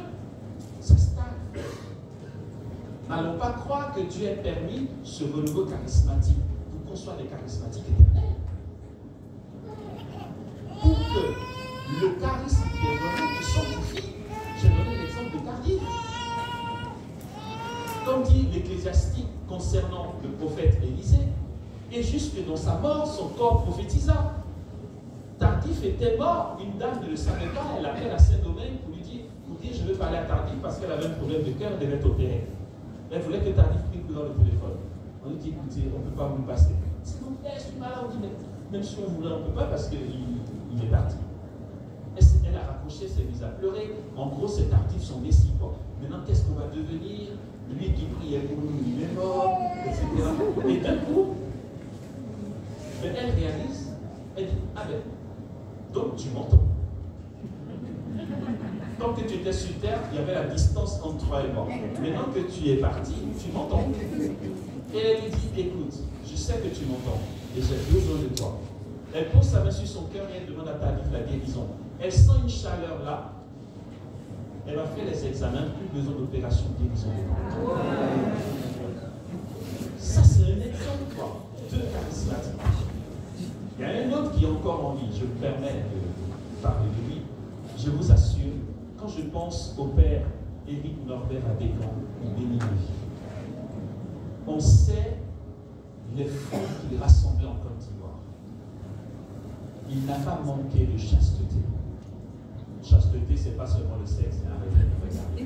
ça stagne. N'allons pas croire que Dieu ait permis ce renouveau charismatique pour qu'on soit des charismatiques éternels. Pour que le charisme qui est donné, qui sanctifie, j'ai donné l'exemple de Tardif. Comme dit l'Ecclésiastique concernant le prophète Élisée, Et jusque dans sa mort, son corps prophétisa. Tardif était mort, une dame ne le savait pas, elle appelle à Saint-Domingue pour lui dire, je veux parler à Tardif parce qu'elle avait un problème de cœur, elle devait être opérée. Elle voulait que Tardif prie dans le téléphone. On lui dit, écoutez, on ne peut pas vous le passer. S'il vous plaît, je suis malade. On dit, mais même si on voulait, on ne peut pas parce qu'il est parti. Elle a raccroché, elle mise à pleurer. En gros, c'est Tardif, son messie. Maintenant, qu'est-ce qu'on va devenir? Lui qui priait pour nous, il est mort, etc. Et d'un coup, elle réalise, elle dit, ah ben, donc tu m'entends. Tant que tu étais sur terre, il y avait la distance entre toi et moi. Maintenant que tu es parti, tu m'entends. Et elle lui dit, écoute, je sais que tu m'entends et j'ai besoin de toi. Elle pose sa main sur son cœur et elle demande à Tardif la guérison. Elle sent une chaleur là. Elle a fait les examens, plus besoin d'opération de guérison. Ça, c'est un exemple, quoi, de charismatique. Il y a un autre qui est encore en vie, je me permets de parler de lui. Je vous assure, quand je pense au père Éric Norbert Abégan, il bénit ma vie. On sait les fonds qu'il rassemblait en Côte d'Ivoire. Il n'a pas manqué de chasteté. Chasteté, ce n'est pas seulement le sexe, arrêtez de regarder.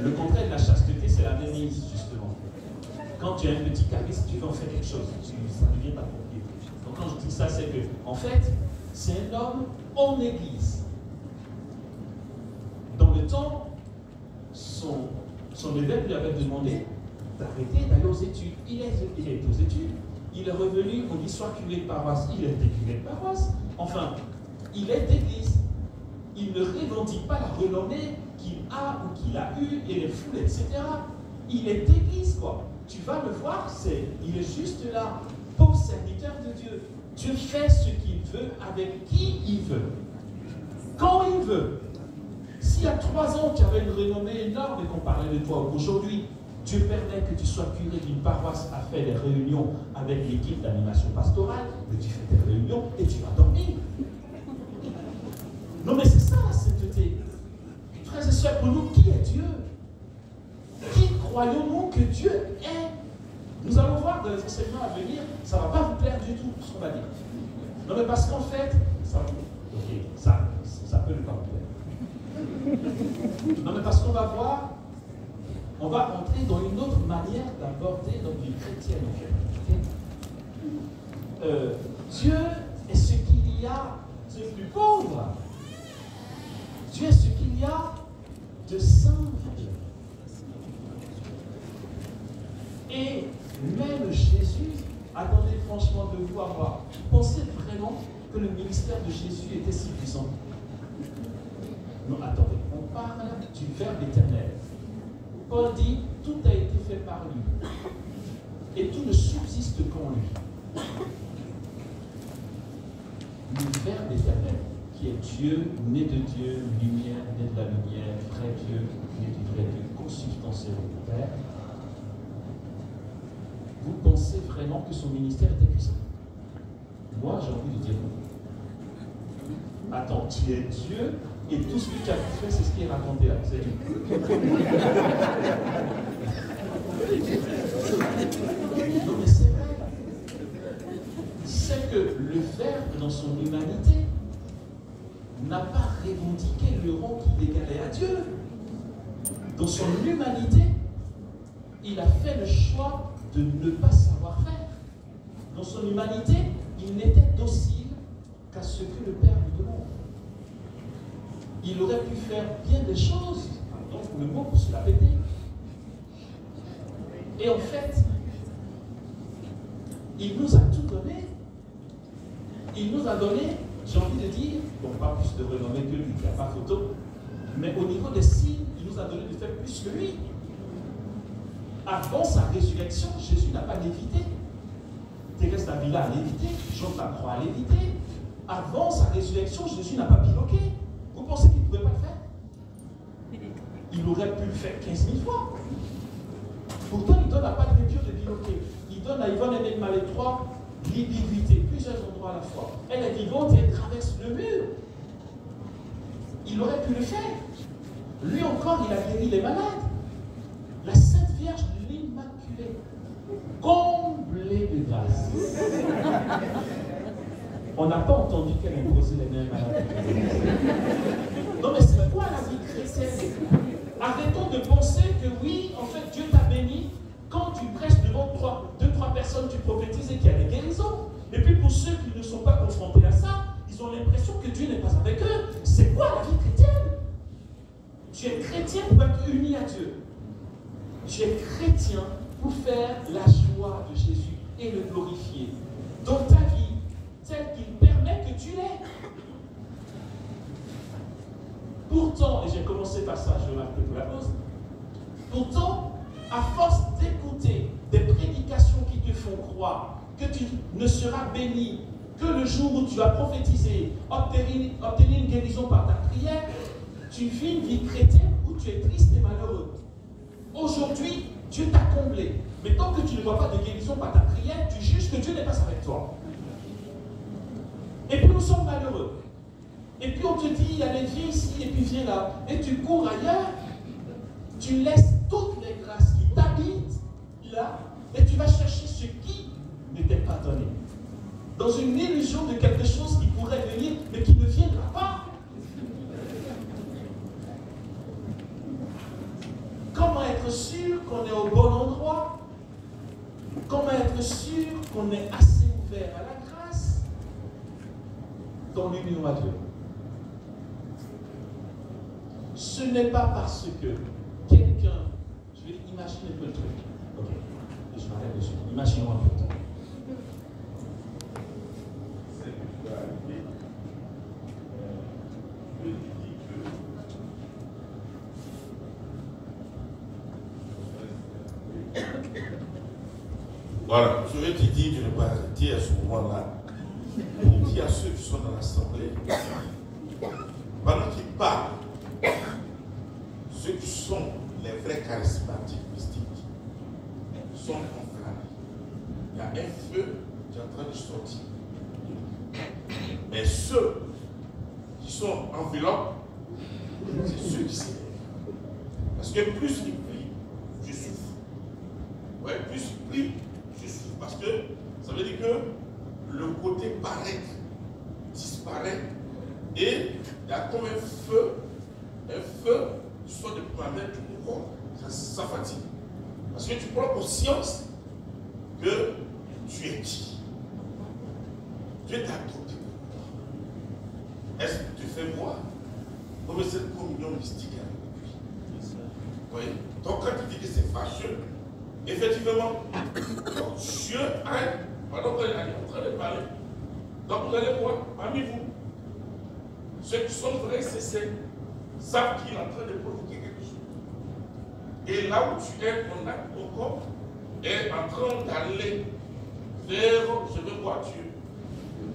Le contraire de la chasteté, c'est la mainmise, justement. Quand tu as un petit charisme, tu veux en faire quelque chose, ça devient ta propriété. Donc quand je dis ça, c'est que, en fait, c'est un homme en église. Dans le temps, son évêque lui avait demandé d'arrêter d'aller aux études. Il est aux études. Il est revenu, on dit soit curé de paroisse, il était curé de paroisse. Enfin, il est d'église. Il ne revendique pas la renommée qu'il a ou qu'il a eue et les foules, etc. Il est d'église, quoi. Tu vas le voir, il est juste là, pauvre serviteur de Dieu. Dieu fait ce qu'il veut avec qui il veut, quand il veut. S'il y a 3 ans, tu avais une renommée énorme et qu'on parlait de toi, aujourd'hui, Dieu permet que tu sois curé d'une paroisse à faire des réunions avec l'équipe d'animation pastorale, mais tu fais tes réunions et tu vas dormir. Non, mais c'est ça la sainteté. Frères et sœurs, pour nous, qui est Dieu? Qui croyons-nous que Dieu est? Nous allons voir dans les enseignements à venir, ça ne va pas vous plaire du tout, ce qu'on va dire. Non, mais parce qu'en fait, ça peut ne pas vous plaire. Non, mais parce qu'on va voir, on va entrer dans une autre manière d'aborder notre vie chrétienne. Dieu est ce qu'il y a de plus pauvre. Dieu est ce qu'il y a de simple. Et même Jésus, attendez franchement de vous avoir, pensez vraiment que le ministère de Jésus était si puissant? Non, attendez, on parle du Verbe éternel. Paul dit, tout a été fait par lui. Et tout ne subsiste qu'en lui. Le Verbe éternel, qui est Dieu, né de Dieu, lumière, né de la lumière, vrai Dieu, né du vrai Dieu, consubstantiel du Père. Vous pensez vraiment que son ministère était puissant? Moi, j'ai envie de dire non. Attends, tu es Dieu et tout ce que tu as fait, c'est ce qui est raconté là. C'est tout. Non, mais c'est vrai. C'est que le Verbe, dans son humanité, n'a pas revendiqué le rang qui l'égalait à Dieu. Dans son humanité, il a fait le choix de ne pas savoir faire. Dans son humanité, il n'était docile qu'à ce que le Père lui demande. Il aurait pu faire bien des choses, pardon pour le mot, pour se la péter. Et en fait, il nous a tout donné. Il nous a donné, j'ai envie de dire, bon, pas plus de renommée que lui, il n'y a pas photo, mais au niveau des signes, il nous a donné de faire plus que lui. Avant sa résurrection, Jésus n'a pas lévité. Thérèse d'Avila a lévité, Jean de la Croix a lévité. Avant sa résurrection, Jésus n'a pas biloqué. Vous pensez qu'il ne pouvait pas le faire? Il aurait pu le faire 15 000 fois. Pourtant, il donne à Paul de Dieu de biloquer. Il donne à Yvonne Hélène Malétroit l'hybridité, plusieurs endroits à la fois. Elle est vivante et elle traverse le mur. Il aurait pu le faire. Lui encore, il a guéri les malades. La Sainte Vierge de l'Immaculée occupé, comblé de grâce. On n'a pas entendu qu'elle imposait les mêmes malades. Non, mais c'est quoi la vie chrétienne? Arrêtons de penser que oui, en fait, Dieu t'a béni. Quand tu prêches devant 2-3 personnes, tu prophétises et qu'il y a des guérisons. Et puis pour ceux qui ne sont pas confrontés à ça, ils ont l'impression que Dieu n'est pas avec eux. C'est quoi la vie chrétienne? Tu es chrétien pour être uni à Dieu. Tu es chrétien pour faire la joie de Jésus et le glorifier dans ta vie, telle qu'il permet que tu l'aies. Pourtant, et j'ai commencé par ça, je remarque pour la pause, pourtant, à force d'écouter des prédications qui te font croire que tu ne seras béni que le jour où tu as prophétisé, obtenir une guérison par ta prière, tu vis une vie chrétienne où tu es triste et malheureux. Aujourd'hui, Dieu t'a comblé. Mais tant que tu ne vois pas de guérison par ta prière, tu juges que Dieu n'est pas avec toi. Et puis nous sommes malheureux. Et puis on te dit, allez, viens ici, et puis viens là. Et tu cours ailleurs. Tu laisses toutes les grâces qui t'habitent là, et tu vas chercher ce qui ne t'est pas donné. Dans une illusion de quelque chose qui pourrait venir, mais qui ne viendra pas. Comment être sûr qu'on est au bon endroit? Comment être sûr qu'on est assez ouvert à la grâce dans l'union à Dieu? Ce n'est pas parce que quelqu'un, je vais imaginer un peu le truc. Ok, et je m'arrête dessus. Imaginons un peu le truc. Voilà, je vais te dire de ne pas arrêter à ce moment-là pour dire à ceux qui sont dans l'assemblée, pendant qu'ils parlent, ceux qui sont les vrais charismatiques mystiques sont enflammés. Il y a un feu qui est en train de sortir. Mais ceux qui sont enveloppés, c'est ceux qui s'élèvent. Parce que plus ils prient, je souffre. Ouais, plus ils prient, je souffre. Parce que ça veut dire que le côté paraître disparaît et il y a comme un feu qui sort de ma main tout mon corps. Ça fatigue. Parce que tu prends conscience que tu es qui. Dieu t'a adopté pour toi. Est-ce que tu fais moi comme cette communion mystique avec lui? Oui. Donc quand tu dis que c'est fâcheux, effectivement, donc Dieu pendant qu'on est en train de parler, donc vous allez voir parmi vous, ceux qui sont vrais CC savent qu'il est en train de provoquer quelque chose. Et là où tu es, ton corps est en train d'aller vers je veux voir Dieu.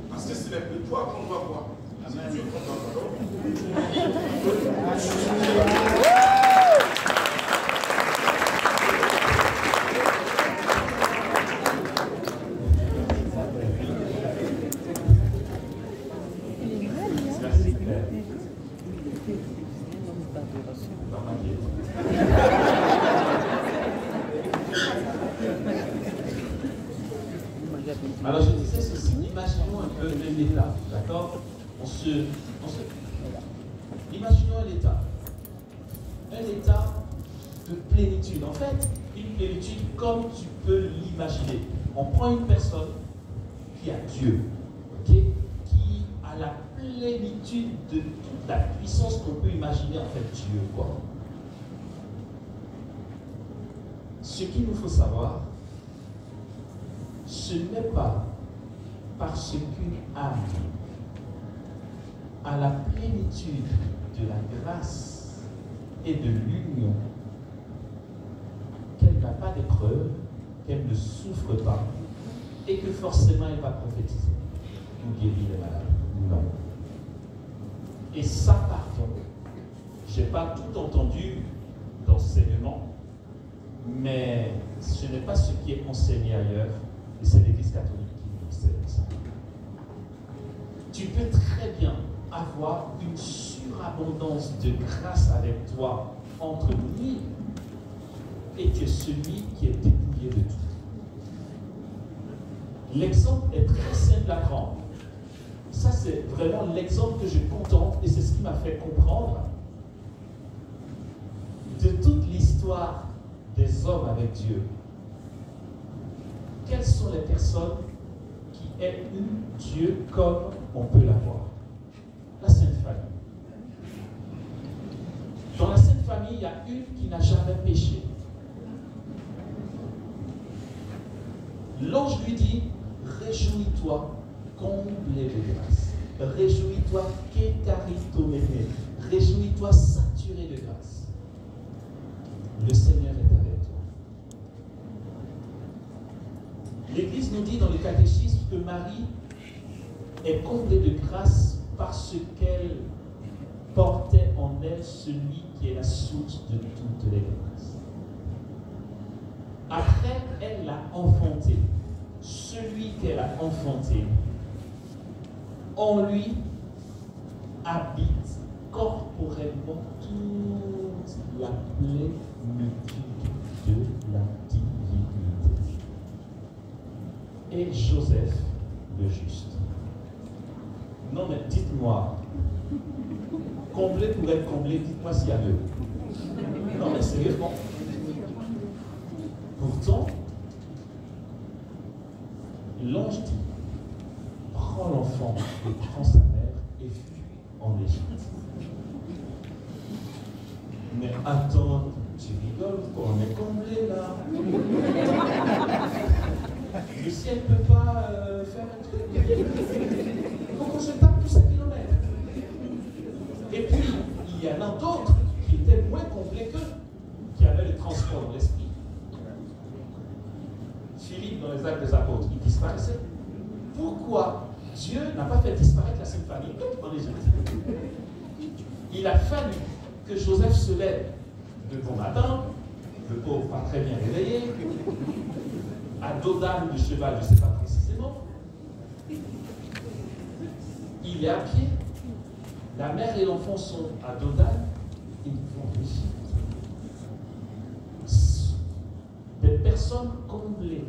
Parce que ce n'est plus toi qu'on doit voir. C'est Dieu qu'on doit voir. Alors je disais ceci, imaginons un peu l'état, d'accord? Imaginons un état de plénitude. En fait, une plénitude comme tu peux l'imaginer. On prend une personne qui a Dieu, okay? Qui a la plénitude de toute la puissance qu'on peut imaginer, en fait, Dieu, quoi. Ce qu'il nous faut savoir, ce n'est pas parce qu'une âme a la plénitude de la grâce et de l'union qu'elle n'a pas d'épreuve, qu'elle ne souffre pas et que forcément elle va prophétiser ou guérir les malades. Non. Et ça, pardon, je n'ai pas tout entendu d'enseignement, mais ce n'est pas ce qui est enseigné ailleurs. Et c'est l'Église catholique qui nous enseigne ça. Tu peux très bien avoir une surabondance de grâce avec toi entre mille. et tu es celui qui est dépouillé de tout. L'exemple est très simple à prendre. Ça, c'est vraiment l'exemple que je contemple et c'est ce qui m'a fait comprendre de toute l'histoire des hommes avec Dieu. Quelles sont les personnes qui aient eu Dieu comme on peut l'avoir? La Sainte Famille. Dans la Sainte Famille, il y a une qui n'a jamais péché. L'ange lui dit, réjouis-toi, comblé de grâce. Réjouis-toi, kétaritomene. Réjouis-toi, saturé de grâce. Le Seigneur est avec toi. L'Église nous dit dans le catéchisme que Marie est comblée de grâce parce qu'elle portait en elle celui qui est la source de toutes les grâces. Après, elle l'a enfanté. Celui qu'elle a enfanté, en lui habite corporellement toute la plénitude de la divinité. Et Joseph, le juste. Non mais dites-moi, comblé pour être comblé, dites-moi s'il y a mieux. Non mais sérieusement. Pourtant, l'ange dit, prends l'enfant et prends sa mère et fuis en Égypte. Mais attends, tu rigoles, on est comblé là. Le ciel ne peut pas faire un truc. Il faut qu'on se tape tous ces kilomètres. Et puis, il y en a d'autres qui étaient moins complets qu'eux, qui avaient le transport de l'esprit. Philippe, dans les Actes des Apôtres, il disparaissait. Pourquoi Dieu n'a pas fait disparaître la Sainte Famille en Égypte? Il a fallu que Joseph se lève de bon matin, le pauvre pas très bien réveillé, à dos d'âne de cheval, je ne sais pas précisément. Il est à pied, la mère et l'enfant sont à dos d'âne, ils vont en Égypte. Des personnes comblées,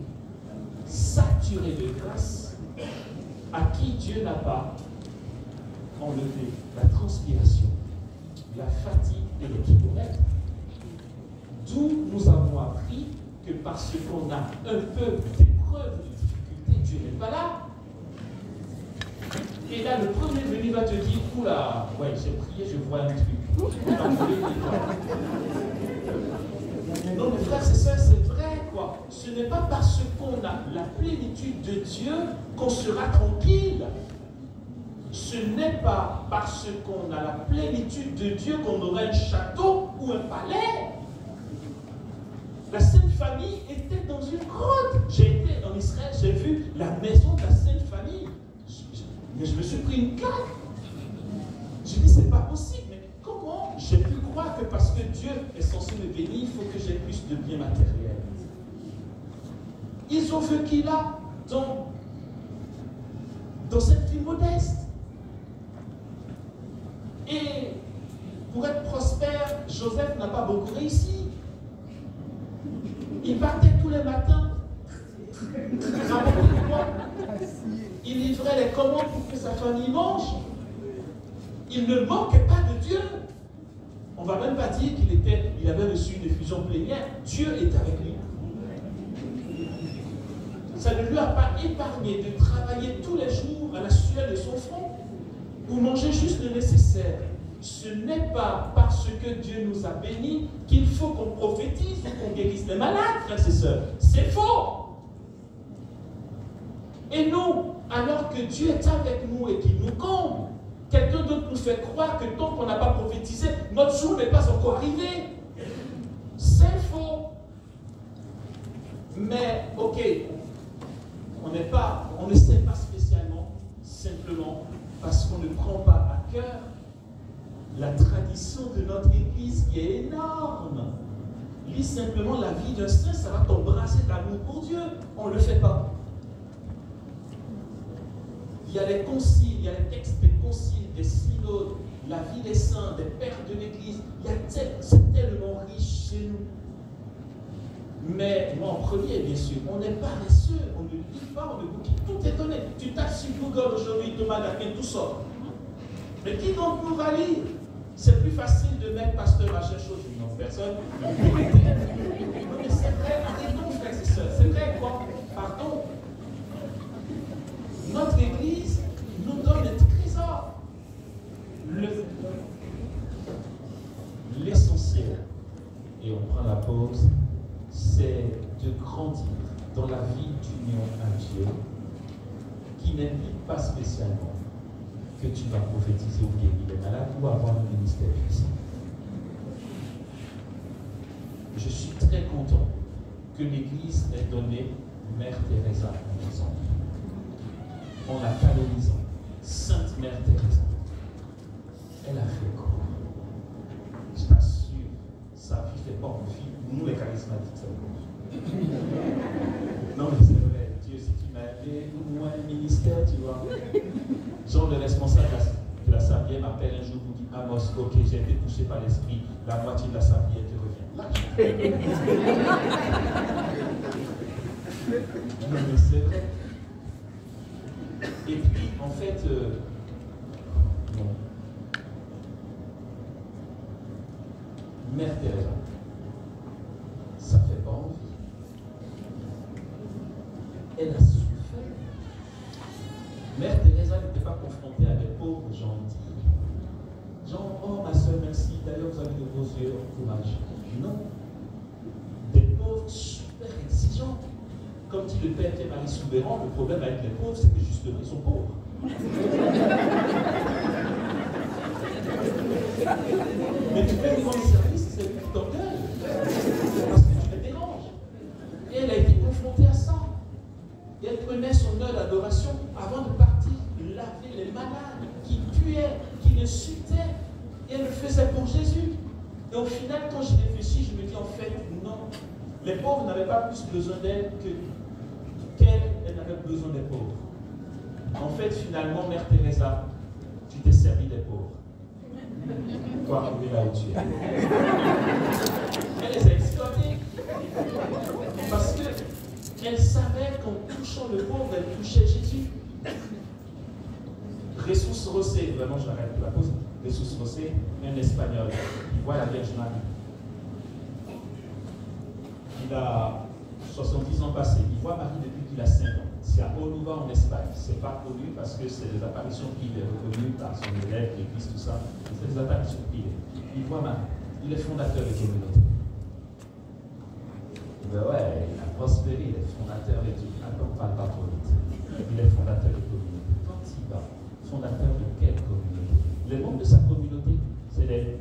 saturées de grâce, à qui Dieu n'a pas enlevé la transpiration, la fatigue et les kilomètres. D'où nous avons appris que parce qu'on a un peu d'épreuves, de difficultés, Dieu n'est pas là. Et là, le premier venu va te dire, oula, ouais, j'ai prié, je vois un truc. Non, mes frères, c'est ça, c'est vrai, quoi. Ce n'est pas parce qu'on a la plénitude de Dieu qu'on sera tranquille. Ce n'est pas parce qu'on a la plénitude de Dieu qu'on aura un château ou un palais. La Sainte Famille était dans une grotte. J'ai été en Israël, j'ai vu la maison de la Sainte Famille. Mais je me suis pris une claque. Je dis, c'est pas possible. Mais comment j'ai pu croire que parce que Dieu est censé me bénir, il faut que j'ai plus de biens matériels? Ils ont vécu là, dans cette vie modeste. Et pour être prospère, Joseph n'a pas beaucoup réussi. Il partait tous les matins. Il livrait les commandes pour que sa famille mange. Il ne manquait pas de Dieu. On ne va même pas dire qu'il avait reçu une effusion plénière. Dieu est avec lui. Ça ne lui a pas épargné de travailler tous les jours à la sueur de son front pour manger juste le nécessaire. Ce n'est pas parce que Dieu nous a bénis qu'il faut qu'on prophétise ou qu'on guérisse les malades, frères et sœurs. C'est faux. Et nous, alors que Dieu est avec nous et qu'il nous comble, quelqu'un d'autre nous fait croire que tant qu'on n'a pas prophétisé, notre jour n'est pas encore arrivé. C'est faux. Mais, ok, on ne sait pas spécialement, simplement parce qu'on ne prend pas à cœur la tradition de notre Église qui est énorme. Lis simplement la vie d'un saint, ça va t'embrasser d'amour pour Dieu. On ne le fait pas. Il y a les conciles, il y a les textes des conciles, des synodes, la vie des saints, des pères de l'Église. C'est tellement riche chez nous. moi en premier, bien sûr. On est paresseux, on ne lit pas, on ne bouquine. Tout est donné. Tu tapes sur Google aujourd'hui, Thomas d'Aquin, tout sort. Mais qui donc nous va lire? C'est plus facile de mettre pasteur machin chose, non, personne. Non, mais c'est vrai, arrêtons, frères et sœurs. C'est vrai, quoi? Pardon. Notre Église nous donne un trésor. L'essentiel, et on prend la pause, c'est de grandir dans la vie d'union à Dieu, qui n'implique pas spécialement que tu vas prophétiser ou guérir les malades ou avoir un ministère puissant. Je suis très content que l'Église ait donné Mère Teresa en exemple. En la canonisant, Sainte Mère Teresa. Elle a fait quoi? Je t'assure, sa vie fait pas en vie. Nous les charismatiques, ça compte. Non mais c'est vrai, Dieu, si tu m'avais ou moi un ministère, tu vois. Genre le responsable de la Sablière m'appelle un jour pour dire Amos, ok, j'ai été touché par l'esprit, la moitié de la Sablière te revient. Là, non mais c'est vrai. Et puis, en fait, non. Mère Teresa, ça fait pas envie. Elle a souffert. Mère Teresa n'était pas confrontée à des pauvres gentils. Genre, oh ma soeur, merci, d'ailleurs vous avez de beaux yeux, courage. Non. Des pauvres super exigeants. Comme dit le père Pierre-Marie Soubéran, le problème avec les pauvres, c'est que justement, ils sont pauvres. Mais tu fais des grands services, c'est lui qui t'engueule. Parce que tu les déranges. Et elle a été confrontée à ça. Et elle prenait son heure d'adoration avant de partir laver les malades qui puaient, qui l'insultaient. Et elle le faisait pour Jésus. Et au final, quand je réfléchis, je me dis en fait, non. Les pauvres n'avaient pas plus besoin d'elle qu'elle n'avait besoin des pauvres. En fait, finalement, Mère Teresa, tu t'es servi des pauvres. Pour arriver là où tu es. Elle les a exploités. Parce qu'elle savait qu'en touchant le pauvre, elle touchait Jésus. Jesús Rosé, vraiment je m'arrête pour la pause. Jesús Rosé, un Espagnol, il voit la Vierge Marie. Il a 70 ans passés, il voit Marie depuis qu'il a 5 ans. C'est à Oluva en Espagne. C'est pas connu parce que c'est des apparitions qu'il est reconnu par son élève, l'église, tout ça. C'est des apparitions privées. Il voit Marie. Il est fondateur de communauté. Ben ouais, il a prospéré, il est fondateur de tout. Attends, on parle pas trop vite. Il est fondateur de communauté. Quand il va, fondateur de quelle communauté? Les membres de sa communauté, c'est des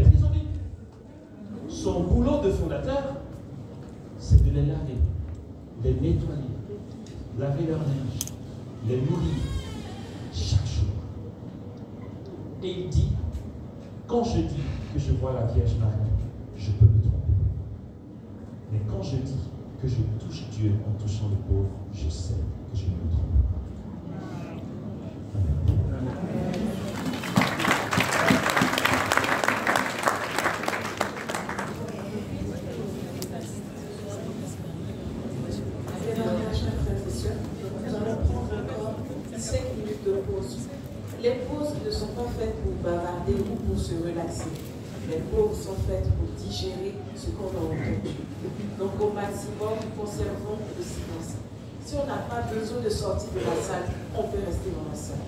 prisonniers. Son boulot de fondateur, c'est de les laver, les nettoyer, laver leur linge, les nourrir chaque jour. Et il dit, quand je dis que je vois la Vierge Marie, je peux me tromper. Mais quand je dis que je touche Dieu en touchant le pauvre, je sais que je ne me trompe pas. Les pauses ne sont pas faites pour bavarder ou pour se relaxer. Les pauses sont faites pour digérer ce qu'on a entendu. Donc au maximum, conservons le silence. Si on n'a pas besoin de sortir de la salle, on peut rester dans la salle.